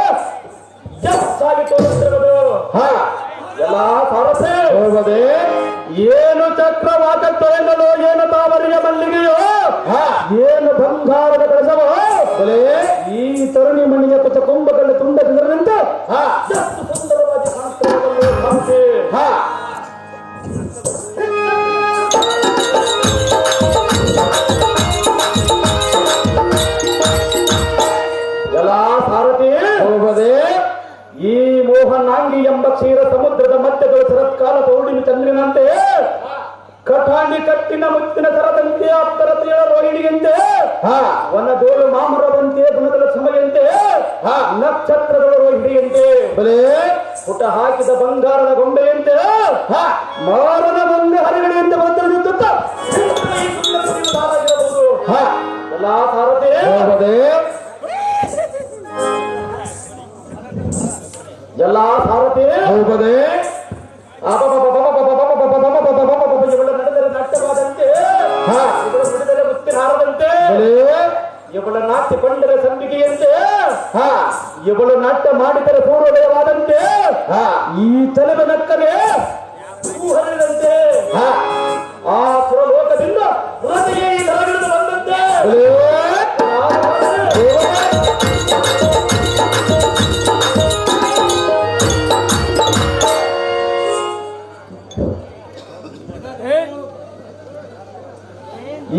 ಹೆಚ್ಚಾಗಿ ತೋರುತ್ತಿರುವುದು. ಎಲ್ಲ ಭಾರತೆ ಏನು ಚಕ್ರವಾಕತ್ತೋ ಎನ್ನಲು, ಏನು ತಾವರಿಯ ಮಲ್ಲಿಗೆಯೋ, ಏನು ಬಂಗಾರದ ಕಳಸವೋ, ಈ ತರುಣಿ ಮಣಿಯ ಕುಚ ಕುಂಭಗಳ ತುಂಡದಿಂದರಂತೆ ಎಷ್ಟು ಸುಂದರವಾಗಿ ಕಾಣಿಸುತ್ತದೆ. ಎಲ್ಲ ಸಾರಥಿ ಹೋಗದೆ ಈ ಮೋಹನಾಂಗಿ ಎಂಬ ಕ್ಷೀರ ಸಮುದ್ರದ ಮಧ್ಯಗಳು ಶರತ್ಕಾಲ ಪೌರ್ಣಿಮೆ ಚಂದ್ರನಂತೆ, ಕಠಾಣಿ ಕಟ್ಟಿನ ಮುತ್ತಿನ ಸರದಂತೆ, ಅಪ್ತರತೆಯ ರೋಹಿಣಿಯಂತೆ, ವನದೋಳು ಮಾಮರವಂತೆ, ಗುಣಗಳ ಸಮಯಂತೆ, ನಕ್ಷತ್ರಗಳ ರೋಹಿಣಿಯಂತೆ, ಪುಟ ಹಾಕಿದ ಬಂಗಾರದ ಗೊಂಬೆಯಂತೆ, ಮಾರನ ಮುಂದೆ ಹರಿಗಳಿಂದ ಬಂದಿರುತ್ತ ಎಲ್ಲಾ ಸಾರಥಿ ಎಲ್ಲ ಸಾರಥಿ ಹೋಗದೆ ಇವಳ ನಡೆದರೆ ನಟ್ಟವಾದಂತೆ, ಇವಳ ನುಡಿದರೆ ಮುತ್ತಿನ ಹಾರದಂತೆ, ಇವಳ ನಾಟ್ಯ ಕೊಂಡರೆ ಸಂಬಿಗೆಯಂತೆ, ಇವಳು ನಾಟ್ಯ ಮಾಡಿದರೆ ಪೂರ್ವೋದಯವಾದಂತೆ, ಈ ಚಲನ ನಕ್ಕನೆ ಹರಿದಂತೆ, ಆ ಸುರಲೋಕದಿಂದ ಹೃದಯ ಈ ಧರಗಿಳಿದು ಬಂದಂತೆ.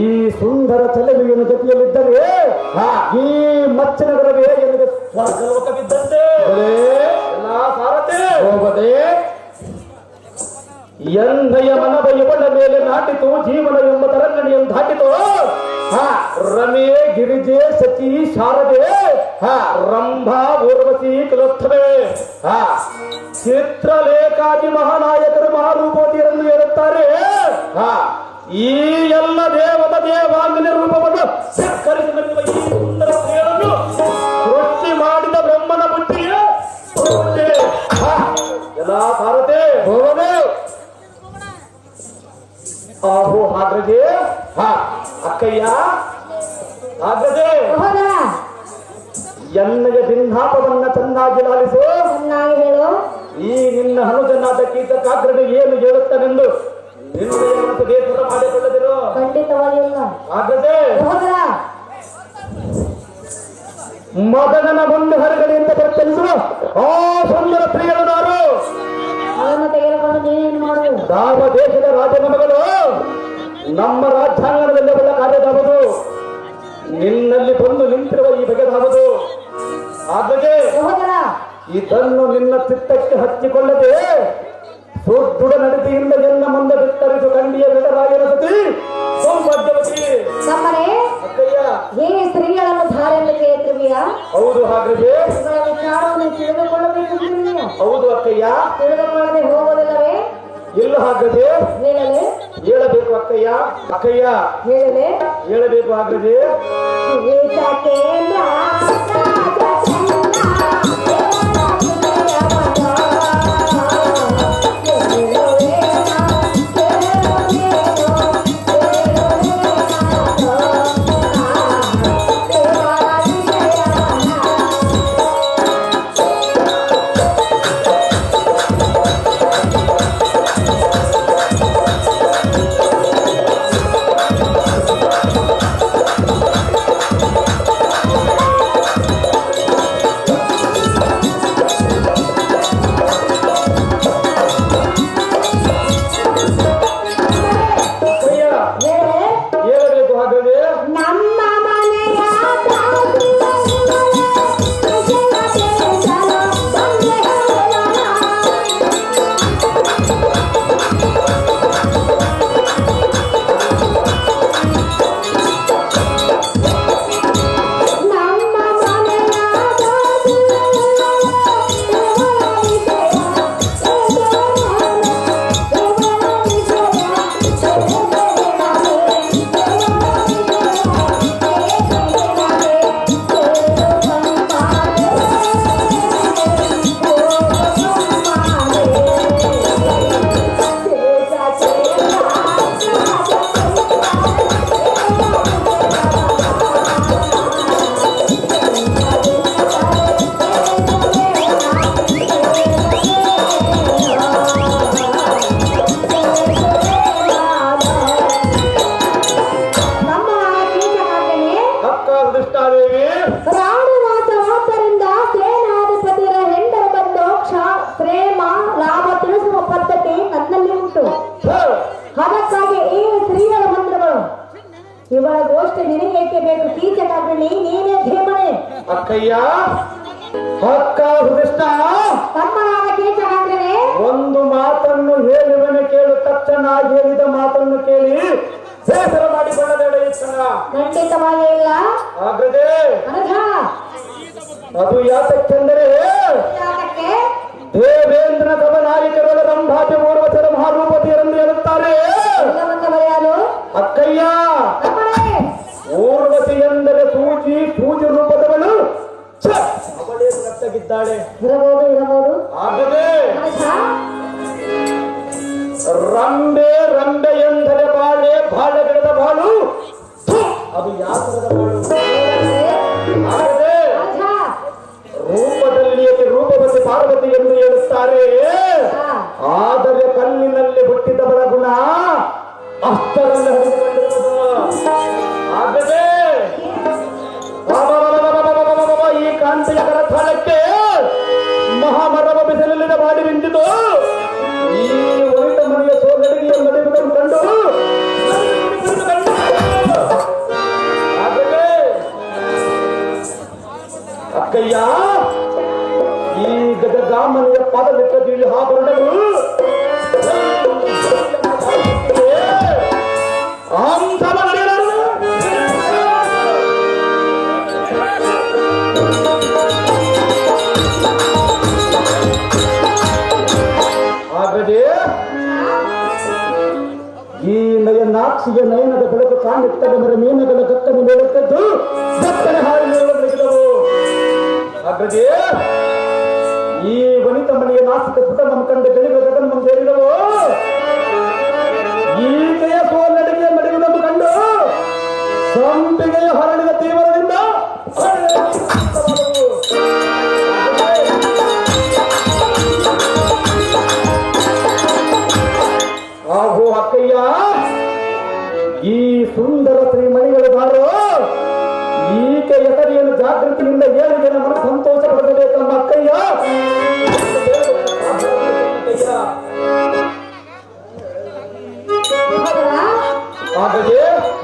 ಈ ಸುಂದರ ಚಲವಿಯನ್ನು ಜೊತೆಯಲ್ಲಿದ್ದರೆ ಈ ಮಚ್ಚನಗರವೇ ಎಲ್ಲಿಗೆ ಸ್ವರ್ಗಲೋಕವಿದ್ದಂತೆ. ಎಲ್ಲ ಸಾರಥಿ ಹೋಗದೆ ಎಂದಯ ಮನದ ಇವಳ ಮೇಲೆ ನಾಟಿತು, ಜೀವನ ಎಂಬ ತರಂಗಣಿಯನ್ನು ದಾಟಿತು. ರಮೆ ಗಿರಿಜೆ ಸಚಿ ಶಾರದೆ, ರಂಭಾ ಊರ್ವಶಿ ಕಿಲೋತ್ತಮೆ, ಚಿತ್ರಲೇಖಾದಿ ಮಹಾನಾಯಕರು ಮಹಾರೂಪವತಿಯರನ್ನು ಹೇಳುತ್ತಾರೆ. ಈ ಎಲ್ಲ ದೇವತ ದೇವಾಂಗನ ರೂಪವನ್ನು ಸತ್ಕರಿಸಿ ಬಂದಿರುವ ಈ ಸುಂದರ ಸ್ತ್ರೀಗಳನ್ನು ಸೃಷ್ಟಿ ಮಾಡಿದ ಬ್ರಹ್ಮನ ಬುದ್ಧಿಗೆ ಎಲ್ಲ ಭಾರತೆ ಹೋಗದೆ ಆಹೋ ಹಾಗ್ರಜೆ ಅಕ್ಕಯ್ಯ ಹಾಗ್ರಜೆ ಸಹೋದರ ಎನ್ನಗೆ ಭಿನ್ನಾಪವನ್ನ ಚೆನ್ನಾಗಿ ಲಾಲಿಸು. ಚೆನ್ನಾಗಿ ಹೇಳು. ಈ ನಿನ್ನ ಹನುಜನಾದ ಕೀಚಕಾಗ್ರಜೆ ಏನು ಹೇಳುತ್ತಾನೆಂದು ನಿನ್ನಯ ಮತ್ತು ದೇಶದ ಮಾಡಿಕೊಳ್ಳದಿರು. ಖಂಡಿತವಾಗಿಲ್ಲ ಆಗ್ರಜೆ ಸಹೋದರ. ಮದನನ ಒಂದು ಹರಗಡೆಯಿಂದ ಬರ್ತನಿಸುವ ಆ ಸುಂದರ ಪ್ರಿಯಳನಾರು ಅವನ್ನ ತೆಗೆದುಕೊಂಡು ನೀನೇನು ಮಾಡುವುದು? ಯಾವ ದೇಶದ ರಾಜನ ಮಗಳು ನಮ್ಮ ರಾಜ್ಯಾಂಗಣದಲ್ಲಿ ಅವಳ ಕಾರ್ಯದಾವುದು ನಿನ್ನಲ್ಲಿ ಬಂದು ನಿಂತಿರುವ ಈ ಬಗೆದಾವುದು. ಆದರೆ ಸಹೋದರ ಇದನ್ನು ನಿನ್ನ ಚಿತ್ತಕ್ಕೆ ಹಚ್ಚಿಕೊಳ್ಳದೆ ಸುದೃಢ ನಡತೆಯಿಂದ ಎನ್ನ ಮುಂದೆ ಬಿತ್ತರಿಸು ಕಂಡಿಯ ಬಿಡರಾಯನ ಸತಿ ಸೌಭಾಗ್ಯವತಿ ನಮ್ಮನೆ ಅಕ್ಕಯ್ಯ. ಈ ಸ್ತ್ರೀಗಳನ್ನು ಧಾರೆಯಲ್ಲಿ ಕೇಳ್ತಿರ್ತೀಯ? ಹೌದು ಹಾಗ್ರಜೆ. ಇವುಗಳ ವಿಚಾರವನ್ನು ತಿಳಿದುಕೊಳ್ಳಬೇಕಿದ್ದೀಯ? ಹೌದು ಅಕ್ಕಯ್ಯ. ತಿಳಿದುಕೊಳ್ಳದೆ ಹೋಗೋದಿಲ್ಲವೇ? ಇಲ್ಲ ಹಾಗ್ರಜೆ. ಹೇಳಲೆ ಹೇಳಬೇಕು ಅಕ್ಕಯ್ಯ. ಅಕ್ಕಯ್ಯ ಹೇಳಲೆ ಹೇಳಬೇಕು ಹಾಗ್ರಜೆ. ಹೇಳಬೇಕು ಹಾಗ್ರಜೆ. ನಮ್ಮ ಮನೆಯ ರಾಣುವಾಸವಾದ್ದರಿಂದ ಸೇನಾಧಿಪತಿಯರ ಹೆಂಡರ ಬಂದು ಪ್ರೇಮ ಲಾಭ ತಿಳಿಸುವ ಪದ್ಧತಿ ನನ್ನಲ್ಲಿ ಉಂಟು. ಅದಕ್ಕಾಗಿ ಈ ಸ್ತ್ರೀಯರ ಮಂತ್ರಗಳು ಇವಳ ಗೋಷ್ಠಿ ನಿನಗೇಕೆ ಬೇಕು? ಕೀಚಕಾಗ್ರಹಿ ನೀನೇ ಧೀಮನೆ. ಅಕ್ಕಯ್ಯ ಅಕ್ಕ ಕೃಷ್ಣ ತಮ್ಮನಾದ ಕೀಚಕಾಗ್ರಹಿ ಒಂದು ಮಾತನ್ನು ಹೇಳುವನೆ ಕೇಳು. ತಕ್ಷಣ ಹೇಳಿದ ಮಾತನ್ನು ಕೇಳಿ ಬೇಸರ ಮಾಡಿಕೊಳ್ಳಬೇಡ. ಈಶ್ವರ ಖಂಡಿತವಾಗಿ ಇಲ್ಲ. ಆಗ್ರದೆ ಅನಘ ಅದು ಯಾತಕ್ಕೆಂದರೆ ಯಾತಕ್ಕೆ? ದೇವೇಂದ್ರ ಸಭನಾಯಕರುಗಳ ರಂಭಾತಿ ಊರ್ವಶರ ಮಹಾರೂಪತಿಯರೆಂದು ಹೇಳುತ್ತಾರೆ. ಎಲ್ಲವನ್ನ ಬರೆಯಲು ಅಕ್ಕಯ್ಯ ತಮ್ಮನೇ ಊರ್ವಶಿ ಎಂದರೆ ಸೂಜಿ ರೂಪದವಳು ಅವಳೇ ಕಟ್ಟಗಿದ್ದಾಳೆ. ಇರಬಹುದು. ಆಗದೆ ಅನಘ ರಂಬೆ ಎಂದರೆ ಬಾಳೆ ಗಿಡದ ಬಾಳು ಅದು ಯಾತರದ ಬಾಳು. ಆಗದೆ ರೂಪದಲ್ಲಿ ರೂಪವತಿ ಪಾರ್ವತಿ ಎಂದು ಹೇಳುತ್ತಾರೆ. ಆದರೆ ಕಲ್ಲಿನಲ್ಲಿ ಹುಟ್ಟಿದವಳ ಗುಣ ಅಷ್ಟರಲ್ಲಿ ಹರಿದುಕೊಂಡಿರುವುದು. ಆಗದೆ ಈ ಕಾಂತಿಯ ಕರತಾಳಕ್ಕೆ ಮಹಾಮರವ ಬಿಸಿಲಿನ ಮಾಡಿ ನಿಂತಿತು. ಈ ಒಳಿತ ಮನೆಯ ಸೋದರಿಯ ಮದುವೆಯನ್ನು ಕಂಡು ಆಗಲೇ ಅಕ್ಕಯ್ಯ ಈ ಗಜಗಾಮನೆಯ ಪಾದಲಿಕ್ಕದಲ್ಲಿ ಆಭರಣಗಳು ಈ ನಯನಾಕ್ಷಿಯ ನಯನದ ಬೆಳಕು ಕಾಣಿಟ್ಟದ ಮರ ಮೀನುಗಳ ಕತ್ತನ್ನು ಬೆಳಕದ್ದು ಭಕ್ತನ ಹಾಡಿನಲ್ಲಿ ಬೆಳಗಿದವು. ಅಗ್ರಜೆ ಈ ವನಿತ ಮನೆಯ ನಾಸಿಕ ಸುತ ನಮ್ಮ ಕಂಡ ಬೆಳಿಗ್ಗೆ ಗಗನ ಸೇರಿದವು. ಈಕೆಯ ಸೋಲಡಿಗೆ ನಡೆಯುವುದನ್ನು ಕಂಡು ಸಂಪಿಗೆಯ ಹರಡಿದ ತೀವ್ರದಿಂದ ಆಹೋ ಅಕ್ಕಯ್ಯ, ಈ ಸುಂದರ ಶ್ರೀಮಣಿಗಳ ಬಾರು ಈಕೆ ಹೆಸರಿಯನ್ನು ಜಾಗೃತಿಯಿಂದ ಏಳಿಗೆ ನಮ್ಮ ಸಂತೋಷ ಪಡಬೇಕಮ್ಮ ಅಕ್ಕಯ್ಯ. ಹಾಗಾಗಿ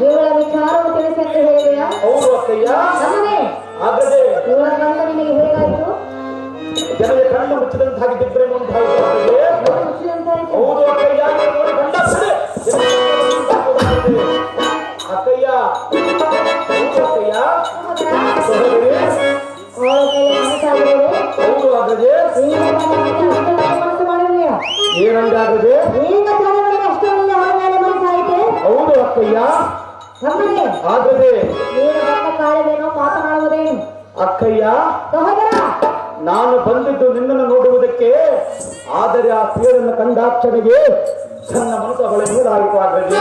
ಇವಳ ವಿಚಾರವು ತಿಳಿಸಿ ಅಂತ ಹೇಳಿದೆಯಾ? ಹೌದು ಅಕ್ಕಯ್ಯ. ತಮ್ಮನೇ, ಹಾಗಾದ್ರೆ ಇವಳ ಗಂಡ ನಿನಗೆ ಹೇಗಾಯಿತು? ಜನರ ಕಣ್ಣು ಮುಚ್ಚಿದಂತಾಗಿದ್ದರೆ ಮುಂದಾಯಿತು. ಹೌದು ಅಕ್ಕಯ್ಯ, ನೋಡಿ ಗಂಡ ಸರಿ. ಅಕ್ಕಯ್ಯ, ಹೌದು ಅಕ್ಕಯ್ಯ. ಸಹೋದರಿ, ಹೌದು ಅಗ್ರಜೆ. ಏನಂದಾಗ್ರಜೆ? ಹೌದು ಅಕ್ಕಯ್ಯ. ಆದ್ರೆ ಮಾತನಾಡುವುದೇನು ಅಕ್ಕಯ್ಯ, ಸಹೋದರ? ನಾನು ಬಂದಿದ್ದು ನಿನ್ನನ್ನು ನೋಡುವುದಕ್ಕೆ. ಆದರೆ ಆ ಪ್ರಿಯರನ್ನು ಕಂಡಾಕ್ಷಣಿಗೆ ನನ್ನ ಮನಸ್ಸು ಅವಳ ನೀರಾಯಿತು. ಅಗ್ರಜೆ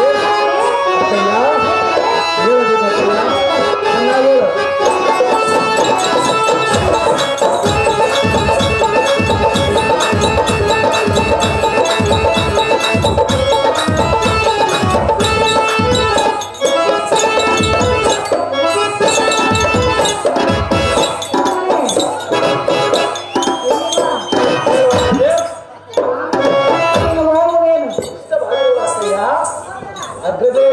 ಅಕ್ಕಯ್ಯ, ಹೇಳ್ಬೇಕು ಅಕ್ಕಯ್ಯ, ಚೆನ್ನಾಗಿ ಹೇಳು. ಅಗ್ರಜೆ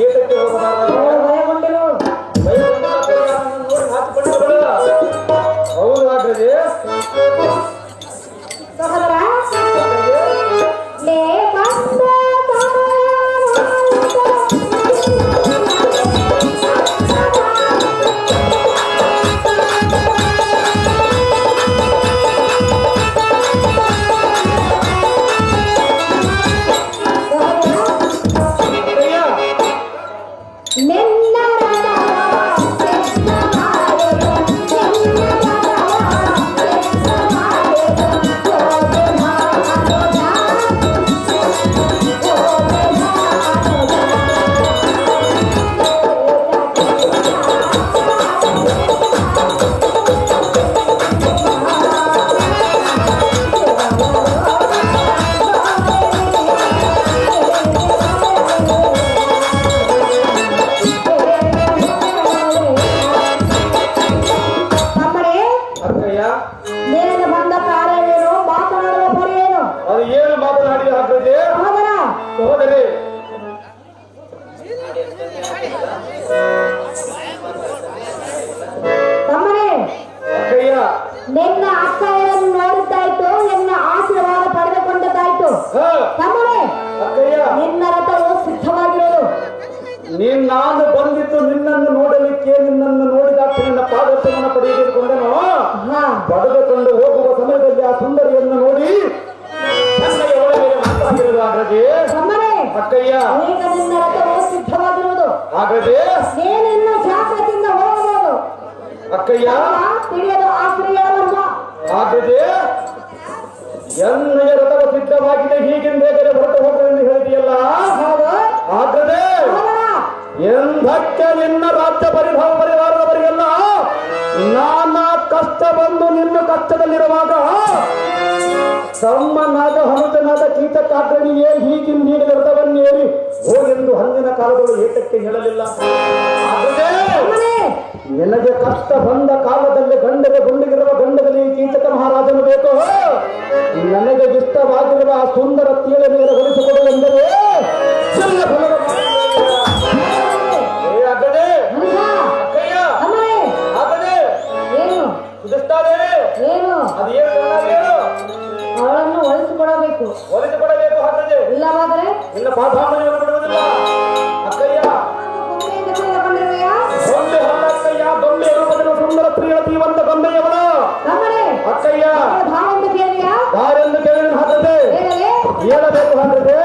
ಏತಕ್ಕೆ ಹೋಗಬಾರದು? ನೋಡಿ ಹಾಕಿಕೊಳ್ಳಬೇಡ. ಹೌದು ಅಗ್ರಜೆ. ಸಹೋದರ, ಲೇ ನಿನ್ನ ಅಕ್ಕಯ್ಯನ್ನು ನೋಡಿದ್ದಾಯ್ತು, ನಿನ್ನ ಆಶೀರ್ವಾದ ಪಡೆದುಕೊಂಡದ್ದಾಯ್ತು. ತಮ್ಮನೇ, ನಿನ್ನ ರಥವು ಸಿದ್ಧವಾಗಿರೋದು. ನಾನು ಬಂದಿದ್ದು ನಿನ್ನನ್ನು ನೋಡಲಿಕ್ಕೆ. ನಿನ್ನನ್ನು ನೋಡಿದ ನಿನ್ನ ಪಾದರ್ಶನ ಪಡೆದುಕೊಂಡನು. ಪಡೆದುಕೊಂಡು ಹೋಗುವ ಸಮಯದಲ್ಲಿ ಆ ಸುಂದರಿಯನ್ನು ನೋಡಿ ತನ್ನಯ ಒಳಗೆ ಮಾತಾಗಿರುವುದು. ಹಾಗಾಗಿ ಅಕ್ಕಯ್ಯ, ಈಗ ನಿನ್ನ ರಥವು ಸಿದ್ಧವಾಗಿರುವುದು. ಹಾಗಾಗಿ ನೀನಿನ್ನು ಜಾಗ್ರತೆಯಿಂದ ಹೋಗಬಹುದು. ಅಕ್ಕಯ್ಯ, ತಿಳಿಯದು ಆ ಸ್ತ್ರೀಯರಲ್ಲ. ಹಾಗಾಗಿ ಎನ್ನಯ ರಥವು ಸಿದ್ಧವಾಗಿದೆ, ಹೀಗೆಂದೇ ಹೊರಟು ಹೋಗುವುದೆಂದು ಹೇಳಿದೆಯಲ್ಲ. ಆದರೆ ಎಂದಕ್ಕೆ ನಿನ್ನ ರಾಜ್ಯ ಪರಿವಾರದವರಿಗೆಲ್ಲ ನಾನಾ ಕಷ್ಟ ಬಂದು ನಿನ್ನ ಕಷ್ಟದಲ್ಲಿರುವಾಗ ತಮ್ಮನಾದ ಹನುಜನಾದ ಕೀಟಕಾಗ್ರಣಿಯೇ ಹೀಗಿಂದೀಗ ರಥವನ್ನೇರಿ ಹೋಗೆಂದು ಹಂದಿನ ಕಾಲದಳು ಏತಕ್ಕೆ ಹೇಳಲಿಲ್ಲ. ನಿನಗೆ ಕಷ್ಟ ಬಂದ ಕಾಲದಲ್ಲಿ ಗುಂಡಿಗಿರುವ ಗಂಡದಲ್ಲಿ ಕೀಚಕ ಮಹಾರಾಜನು ಬೇಕು. ನನಗೆ ಇಷ್ಟವಾಗಿರುವ ಆ ಸುಂದರ ತೀಳ ಮೇಲೆ ಹೊಲಿಸಿಕೊಡುವೆಂದರೆ ಅವಳನ್ನು ಒಲಿಸಿಕೊಡಬೇಕು. ಇಲ್ಲವಾದರೆ ನಿನ್ನ ಪಾಠಾಮಣಿಯನ್ನು ಬಿಡುವುದಿಲ್ಲ. ಅಕ್ಕಯ್ಯ, ಗೊಂಬೆ ರೂಪದ ಸುಂದರ ಪ್ರಿಯ ತೀವಂತ ಗೊಂಬೆಯವಳ ಅಕ್ಕಯ್ಯ ಯಾರೆಂದು ಕೇಳಿ ಹಾಕದೆ ಹೇಳಬೇಕು. ಹಾಕಿದೆ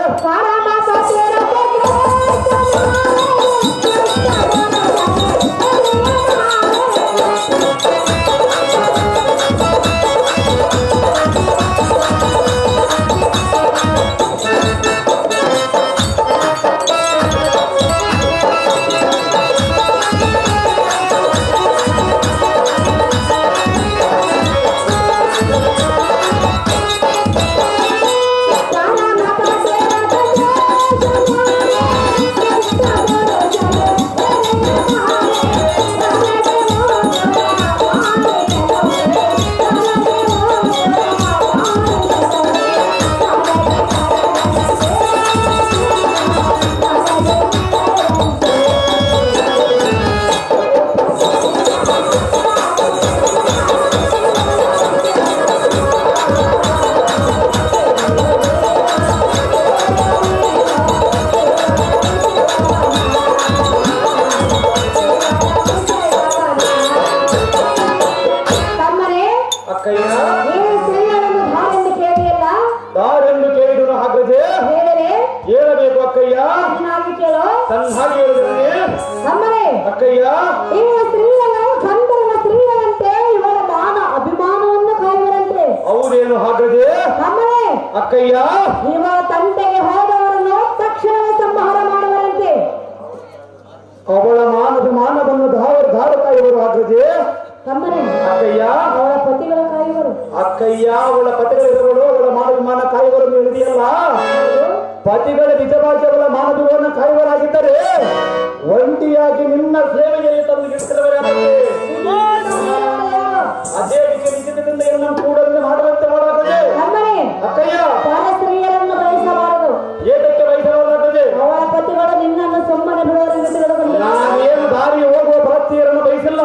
ಅಕ್ಕಯ್ಯ ಇವ ತಂಟೆಗೆ ಹೋದವರನ್ನು ತಕ್ಷಣವೇ ಸಂಹಾರ ಮಾಡುವರಂತೆ. ಅವಳ ಮಾನವನ್ನು ಧಾರ ಕಾಯುವರು ಅಗ್ರಜೆ. ತಮ್ಮನೇ ಅಕ್ಕಯ್ಯ ಅವಳ ಪತಿಗಳ ಕಾಯುವರು. ಅಕ್ಕಯ್ಯ ಅವಳ ಪತಿಗಳಿರುವಳು ಅವಳ ಮಾನ ಕಾಯುವರು ಹೇಳಿದೆಯಲ್ಲ. ಪತಿಗಳ ನಿಜವಾಗಿ ಅವಳ ಮಾನವವನ್ನು ಕಾಯುವರಾಗಿದ್ದರೆ ಒಂಟಿಯಾಗಿ ನಿನ್ನ ಸೇವೆಯಲ್ಲಿ ತಂದು ಇರಿಸಿದವರಾಗತ್ತೆ. ಅದೇ ನಿಜದಿಂದ ಎಲ್ಲ ಕೂಡಲೇ ಮಾಡುವಂತೆ ಮಾಡಾಗದೆ. ತಮ್ಮನೇ ಅಕ್ಕಯ್ಯ ಪರ ಸ್ತ್ರೀಯರನ್ನು ಬಯಸಬಾರದು. ಏತಕ್ಕೆ ಬಯಸಲಾಗದೆ? ಅವಳ ಪತಿಗಳು ನಿನ್ನನ್ನು ಸುಮ್ಮನೆ ಬಿಡುವರೆಂದು ತಿಳಿದುಕೊಂಡು ನಾನೇನು ದಾರಿ ಹೋಗುವ ಭಕ್ತಿಯರನ್ನು ಬಯಸಿಲ್ಲ.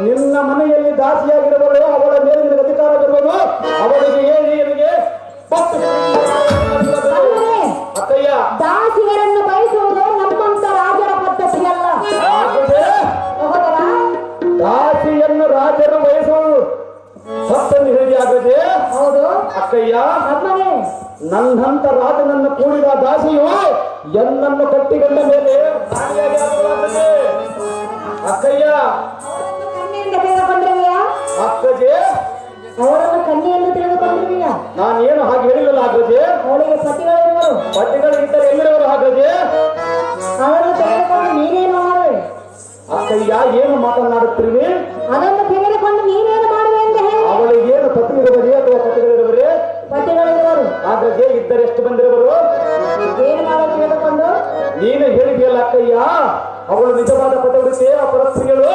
ನಿನ್ನ ಮನೆಯಲ್ಲಿ ದಾಸಿಯಾಗಿರುವಳು, ಅವಳ ಮೇಲೆ ನಿನಗೆ ಅಧಿಕಾರವಿರುವುದು. ಅವಳಿಗೆ ಏನಿಗೆ ಅಕ್ಕಯ್ಯ ದಾಸಿಯರನ್ನು ಬಯಸುವುದು ನಮ್ಮಂತ ರಾಜರ ಪದ್ಧತಿಯಲ್ಲ. ಸಹೋದರ ದಾಸಿಯನ್ನು ರಾಜರು ಬಯಸುವುದು ಸತ್ತನ್ನು ಹೇಳಿಯಾಗದೆ. ಹೌದು ಅಕ್ಕಯ್ಯ ತಮ್ಮನೇ ನನ್ನಂತ ರಾಜನನ್ನು ಕೂಡಿದ ದಾಸಿಯು ಎನ್ನನ್ನು ಕಟ್ಟಿಕೊಂಡ ಮೇಲೆ ರಾಣಿಯಾಗಿ ಆಗುವುದಾಗಿದೆ. ಅಕ್ಕಯ್ಯ ಕನ್ಯೆಯಿಂದ ತಿಳಿದುಕೊಂಡಿರುವೆಯಾ? ಅಕ್ಕಜೆ ಅವರನ್ನು ಕನ್ಯೆಯನ್ನು ತಿಳಿದುಕೊಂಡಿರುವೆಯಾ? ನಾನೇನು ಹಾಗೆ ಹೇಳಿಲ್ಲ ಅಗ್ರಜೆ. ಅವಳಿಗೆ ಪತಿಗಳಿರುವರು. ಪಟ್ಟಿಗಳು ಇದ್ದರೆ ಎಲ್ಲಿರುವರು ಅಗ್ರಜೆ? ಅದನ್ನು ತೆಗೆದುಕೊಂಡು ನೀನೇನು ಮಾಡುವೆ? ಅಕ್ಕಯ್ಯ ಏನು ಮಾತನಾಡುತ್ತೀರಿ? ಅದನ್ನು ತೆಗೆದುಕೊಂಡು ನೀನೇನು ಮಾಡುವೆ ಎಂದು ಹೇಳಿ. ಅವಳಿಗೆ ಏನು ಪತಿ ಇರುವರೇ ಅಥವಾ ಪತಿಗಳಿರುವರೇ? ಪತಿಗಳಿರುವರು. ಅಗ್ರಜೆ ಇದ್ದರೆ ಎಷ್ಟು ಬಂದಿರುವರು? ಏನು ಮಾಡಲು ತೆಗೆದುಕೊಂಡು ನೀನು ಹೇಳಿದೆಯಲ್ಲ ಅಕ್ಕಯ್ಯ, ಅವಳು ನಿಜವಾದ ಪದವಿಕೆ ಅಪರಸ್ತ್ರೀಗಳು,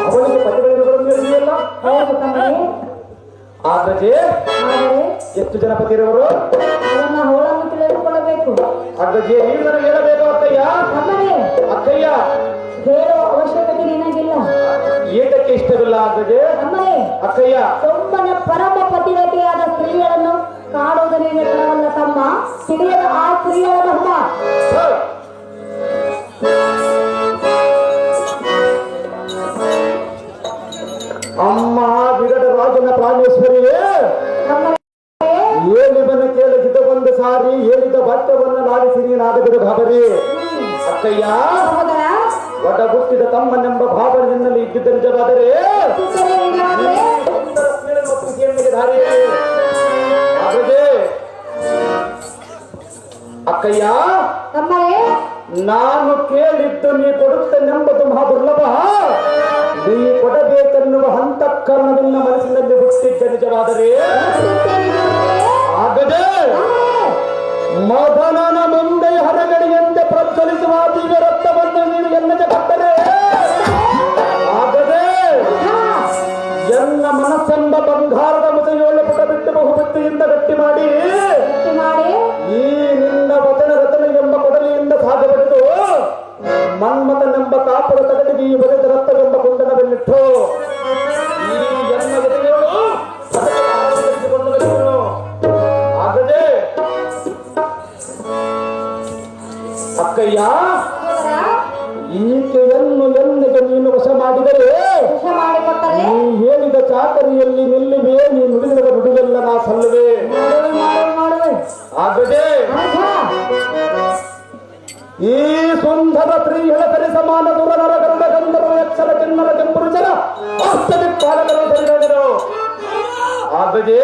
ಅವಳಿಗೆ ಪತಿಗಳಿರುವರು ಹೇಳಿದೆಯಲ್ಲ. ಹೌದು ತಮ್ಮನೇ. ಅಗ್ರಜೆ ಆದರೆ ಎಷ್ಟು ಜನ ಪತಿರುವರು? ಅದನ್ನ ಅವಳನ್ನು ತಿಳಿದುಕೊಳ್ಳಬೇಕು. ಅಗ್ರಜೆ ನೀವು ನನಗೆ ಹೇಳಬೇಕು ಅಕ್ಕಯ್ಯ. ತಮ್ಮನೇ ಅಕ್ಕಯ್ಯ ಹೇಳುವ ಅವಶ್ಯಕತೆ ನಿನಗಿಲ್ಲ. ಏತಕ್ಕೆ ಇಷ್ಟವಿಲ್ಲ ಅಗ್ರಜೆ? ತಮ್ಮನೇ ಅಕ್ಕಯ್ಯ ಸುಮ್ಮನೆ ಪರಮ ಪತಿರತೆಯಾದ ಸ್ತ್ರೀಯರನ್ನು ಕಾಡುವುದು ನೀನೇ ತರವಲ್ಲ ತಮ್ಮ. ತಿಳಿಯದ ಆ ಸ್ತ್ರೀಯರ ಮಹಿಮ. ಸರ್, ಅಮ್ಮ ವಿಗಡ ರಾಜನ ಪ್ರಾಣೇಶ್ವರಿಯೇ, ತಮ್ಮನೇ ಏನಿವನ ಕೇಳಿದ ಒಂದು ಸಾರಿ ಹೇಳಿದ ಭಕ್ತವನ್ನು ಲಾಲಿಸಿ ನೀನಾಗದಿರ ಭಾವರಿ. ಅಕ್ಕಯ್ಯ ಸಹೋದರ ಒಡಗುಟ್ಟಿದ ತಮ್ಮನೆಂಬ ಭಾವನೆ ನಿನ್ನಲ್ಲಿ ಇದ್ದಿದ್ದ ನಿಜವಾದರೆ ಸುತ್ತಲೇ ಏನಾಗಲೇ ಸುಂದರ ಸ್ತ್ರೀಯರ ಮತ್ತು ವಿಜಯನಿಗೆ ದಾರಿಯೇ. ಅಗ್ರಜೆ ಅಕ್ಕಯ್ಯ ತಮ್ಮನೇ ನಾನು ಕೇಳಿದ್ದು ನೀ ಕೊಡುತ್ತೇನೆಂಬುದು ಮಹಾ ದುರ್ಲಭ. ನೀ ಕೊಡಬೇಕೆನ್ನುವ ಹಂತಕರಣ ನಿನ್ನ ಮನಸ್ಸಿನಲ್ಲಿ ಹುಟ್ಟಿದ್ದ ನಿಜವಾದರೆ ಆಗದೆ ಮದನನ ಮುಂದೆ ಹರಗಡಿಯಂತೆ ಪ್ರಚಲಿಸುವ ದಿವ್ಯ ರಕ್ತವನ್ನು ನೀನು ಎನ್ನದೆ ಕೊಟ್ಟರೆ ಆಗದೆ ಎನ್ನ ಮನಸ್ಸೆಂಬ ಬಂಗಾರದ ಮುಸೆಯೋಳು ಪುಟ ಬಿಟ್ಟು ಬಹುಬುದ್ಧಿಯಿಂದ ಗಟ್ಟಿ ಮಾಡಿ ಈ ನಿನ್ನ ವಚನ ರಚನೆ ಎಂಬ ಕೊಡಲಿಯಿಂದ ಸಾಧ್ಯಪಡಿದು ಮನ್ಮಥನೆಂಬ ಕಾಪದ ತಗಡಿಗೆ ಈ ಬಗೆದ ರಕ್ತವೆಂಬ ಕುಂಡನವೆಲ್ಲಿಟ್ಟು ಈ ಎನ್ನ ಎದೆಯೋಳು ಆಗದೆ ಅಕ್ಕಯ್ಯ ಈಕೆಯನ್ನು ಎನ್ನಿಗೆ ನೀನು ವಶ ಮಾಡಿದರೆ ನೀ ಹೇಳಿದ ಚಾಕರಿಯಲ್ಲಿ ನಿಲ್ಲುವೆ, ನೀ ನುಡಿದ ನುಡಿಯೆಲ್ಲ ನಾ ಸಲ್ಲುವೆ. ಆಗದೆ ಈ ಸುಂದರ ಸ್ತ್ರೀಗಳ ಸರಿ ಸಮಾನ ದುರನರ ಗರುಡ ಗಂಧರ್ವ ಯಕ್ಷರ ಕಿನ್ನರ ಕೆಂಪುರುಷರ ಪಾಲಕರು ಸರಿದರು. ಆಗದೆ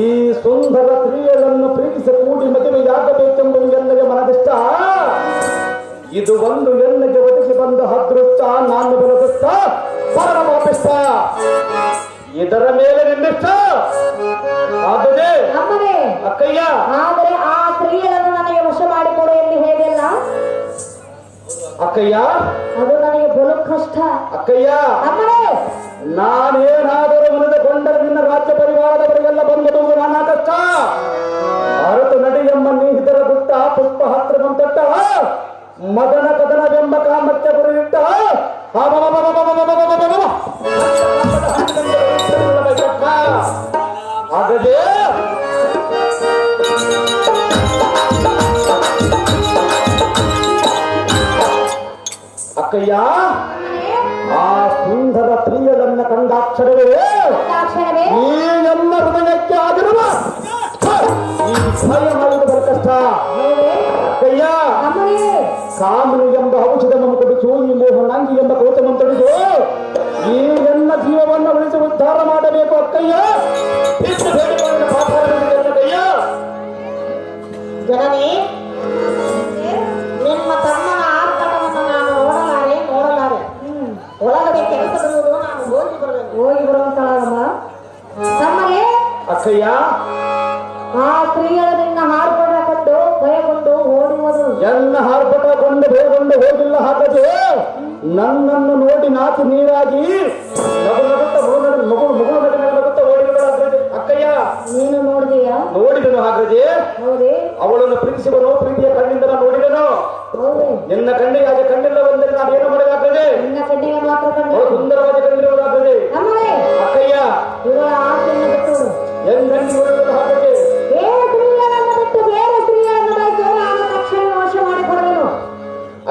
ಈ ಸುಂದರ ಸ್ತ್ರೀಯರನ್ನು ಪ್ರೀತಿಸಿ ಕೂಡಿ ಮದುವೆಯಾಗಬೇಕೆಂಬುದು ಎನ್ನಗೆ ಮನದಿಷ್ಟ. ಇದು ಒಂದು ಎನ್ನಗೆ ಒದಗಿ ಬಂದ ಅದೃಷ್ಟ, ನಾನು ಬೆಳೆದಿಷ್ಟ ಪರಮಾಪಿಷ್ಟ. ಇದರ ಮೇಲೆ ನಿನ್ನಿಷ್ಟ. ಆಗದೆ ಅಕ್ಕಯ್ಯ ಆದರೆ ಆ ಸ್ತ್ರೀಯರನ್ನು ನನಗೆ ವಶ ಮಾಡಿಕೊಡು ಎಂದು ಹೇಳಿಲ್ಲ. ಅಕ್ಕಯ್ಯ ಅದು ನನಗೆ ಬಲು ಕಷ್ಟ. ಅಕ್ಕಯ್ಯ ನಾನೇನಾದರೂ ಮನದಕೊಂಡರೆ ನಿನ್ನ ರಾಜ್ಯ ಪರಿವಾರದವರಿಗೆಲ್ಲ ಬಂದಿಡುವುದು ನಾನಾ ಕಷ್ಟ. ಅರತು ನಡಿ ಎಂಬ ನೀಹಿತರ ಗುಟ್ಟ ಪುಷ್ಪ ಹತ್ರ ಬಂತಟ್ಟ ಮದನ ಕದನವೆಂಬ ಕಾಮಕ್ಕೆ ಗುರಿಯಿಟ್ಟ ಆಗದೆ ಅಕ್ಕಯ್ಯ ಆ ಸುಂದರ ಸ್ತ್ರೀಯರನ್ನ ಕಂಡಾಕ್ಷರವೇ ಈ ನಮ್ಮ ಹೃದಯಕ್ಕೆ ಆಗಿರುವ ಈ ಭಯ ಮಾಡುವುದು ಕಷ್ಟ. ಅಕ್ಕಯ್ಯ ಕಾಮನು ಎಂಬ ಔಷಧವನ್ನು ಕೊಡಿಸು, ಈ ಮೋಹನಾಂಗಿ ಎಂಬ ಕೌತಮನ್ನು ತೊಡಿಸು, ಈ ನನ್ನ ಜೀವವನ್ನು ಉಳಿಸಿ ಉದ್ಧಾರ ಮಾಡಬೇಕು ಅಕ್ಕಯ್ಯ. ಅಕ್ಕಯ್ಯ ಆ ಸ್ತ್ರೀಯರನ್ನ ಹಾರ್ಕೊಂಡು ಭಯಗೊಂಡು ಓಡುವುದು. ಎನ್ನ ಹಾರ್ಪಟಕೊಂಡು ಬೇಗೊಂಡು ಹೋಗಿಲ್ಲ ಹಾಕದೆ ನನ್ನನ್ನು ನೋಡಿ ನಾಚಿ ನೀರಾಗಿ ನಗುತ್ತಾ ಓಡಿಗಳ ಅಕ್ಕಯ್ಯ. ನೀನು ನೋಡಿದೆಯಾ? ನೋಡಿದನು ಹಾಗದೆ. ಹೌದೇ? ಅವಳನ್ನು ಪ್ರೀತಿಸುವನು, ಪ್ರೀತಿಯ ಕಣ್ಣಿಂದ ನಾನು ನೋಡಿದನು. ಹೌದೇ? ನಿನ್ನ ಕಣ್ಣಿಗೆ ಹಾಗೆ ಕಣ್ಣಿಲ್ಲವೆಂದರೆ ನಾನು ಏನು ಮಾಡಲಾಗ್ತದೆ? ನಿನ್ನ ಕಣ್ಣಿಗೆ ಮಾತ್ರ ಕಂಡು ಅವಳು ಸುಂದರವಾದ ಕಣ್ಣಿರುವುದಾಗ್ತದೆ. ನಮ್ಮನೆ ಅಕ್ಕಯ್ಯ ಇವಳ ಆಸೆಯನ್ನು ಬಿಟ್ಟು ಎಂದೆಂದು ಹಾಕದೆ ಬೇರೆ ಸ್ತ್ರೀಯರನ್ನು ಬಿಟ್ಟು ಬೇರೆ ಸ್ತ್ರೀಯರನ್ನು ಬಯಸಿ ನಾನು ತಕ್ಷಣ ನಾಶ ಮಾಡಿಕೊಡಲು.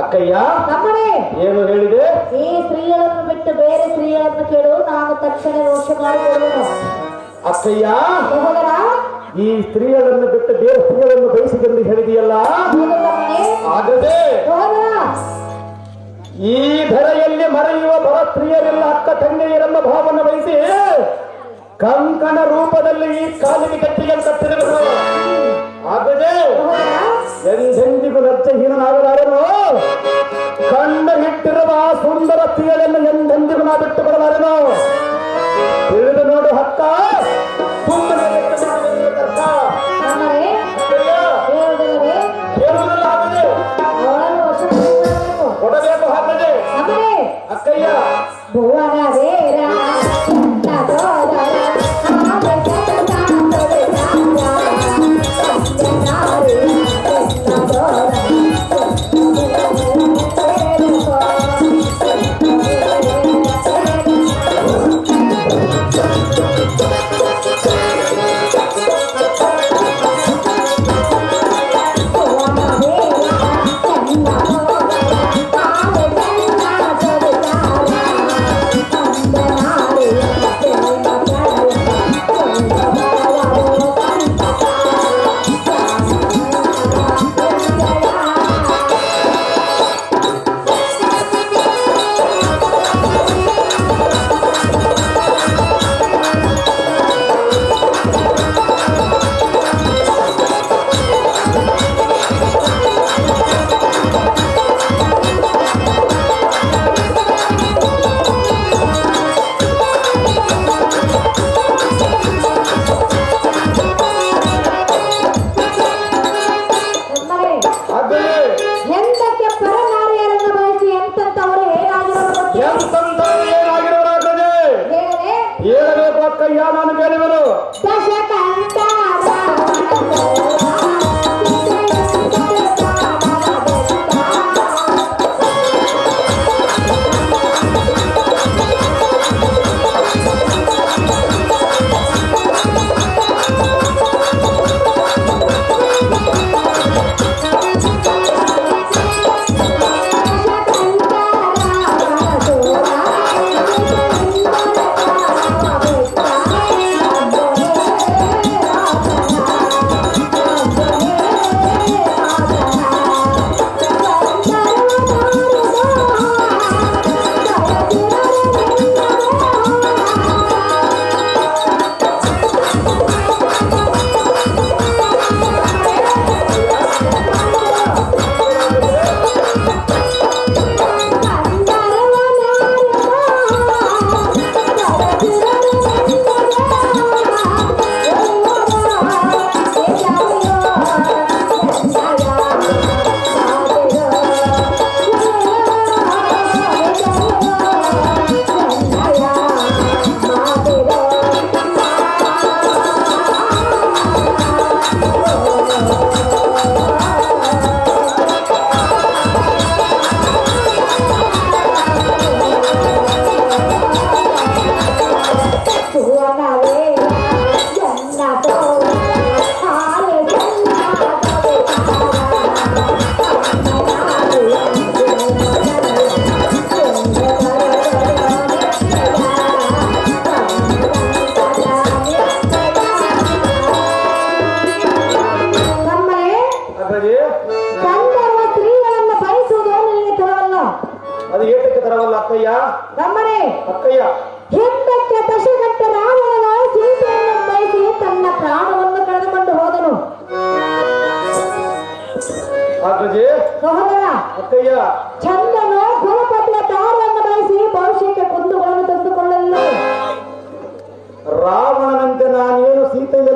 ಅಕ್ಕಯ್ಯ ನಮ್ಮನೆ ಏನು ಹೇಳಿದೆ? ಈ ಸ್ತ್ರೀಯರನ್ನು ಬಿಟ್ಟು ಬೇರೆ ಸ್ತ್ರೀಯರನ್ನು ಕೇಳು, ನಾನು ತಕ್ಷಣ ನಾಶ ಮಾಡಿಕೊಡುವೆನು. ಅಕ್ಕಯ್ಯ ಸಹೋದರ, ಈ ಸ್ತ್ರೀಗಳನ್ನು ಬಿಟ್ಟು ಬೇರೆ ಸ್ತ್ರೀಗಳನ್ನು ಬಯಸಿದೆಂದು ಹೇಳಿದೆಯಲ್ಲ, ಆಗದೆ ಸಹೋದರ, ಈ ಧರೆಯಲ್ಲಿ ಮರೆಯುವ ಬರ ಸ್ತ್ರೀಯರೆಲ್ಲ ಅಕ್ಕ ತಂಗಿಯರೆಲ್ಲ ಭಾವನ ಬಯಸಿ ಕಂಕಣ ರೂಪದಲ್ಲಿ ಈ ಕಾಲಿಗೆ ಕಟ್ಟಿಗೆ ಕಟ್ಟಿರುವುದು. ಆಗದೆ ಎಂದೆಂದಿಗೂ ಲಜ್ಜಹೀನನಾಗಲಾರನು. ಕಣ್ಣು ಇಟ್ಟಿರುವ ಆ ಸುಂದರ ಸ್ತ್ರೀಯರನ್ನು ಎಂದೆಂದಿಗೂ ನಾ ಬಿಟ್ಟು ಬರಲಾರನು. ತಿಳಿದು ನೋಡು ಹಕ್ಕ, ಸುಮ್ಮನೆ ನಮ್ಮನೆ ಹೇಳುವುದಿಲ್ಲವೇ? ಹೇಳುವುದಿಲ್ಲ. ಆಗದೆ ಅವಳನ್ನು ವಶಪಡಿಸಿಕೊಳ್ಳಬೇಕು. ಕೊಡಬೇಕು. ಹಾಕದೆ ನಮ್ಮನೆ ಅಕ್ಕಯ್ಯ ಭುವನ ವೇರ ಅಕ್ಕಯ್ಯ ನಮ್ಮನೆ ಅಕ್ಕಯ್ಯ ಹಿಂದಕ್ಕೆ ದಶಗಟ್ಟ ರಾವಣನ ಸೀತೆಯನ್ನು ಬಯಸಿ ತನ್ನ ಪ್ರಾಣವನ್ನು ಕಳೆದುಕೊಂಡು ಹೋದನು. ಅಗ್ರಜೆ ಸಹೋದರ ಅಕ್ಕಯ್ಯ ಚಂದನು ಗುಣಪತಿಯ ತಾರನ್ನು ಬಯಸಿ ಭವಿಷ್ಯಕ್ಕೆ ಕುಂದುಗಳನ್ನು ತಂದುಕೊಳ್ಳಲು ರಾವಣನಂತೆ ನಾನೇನು ಸೀತೆಯಲ್ಲಿ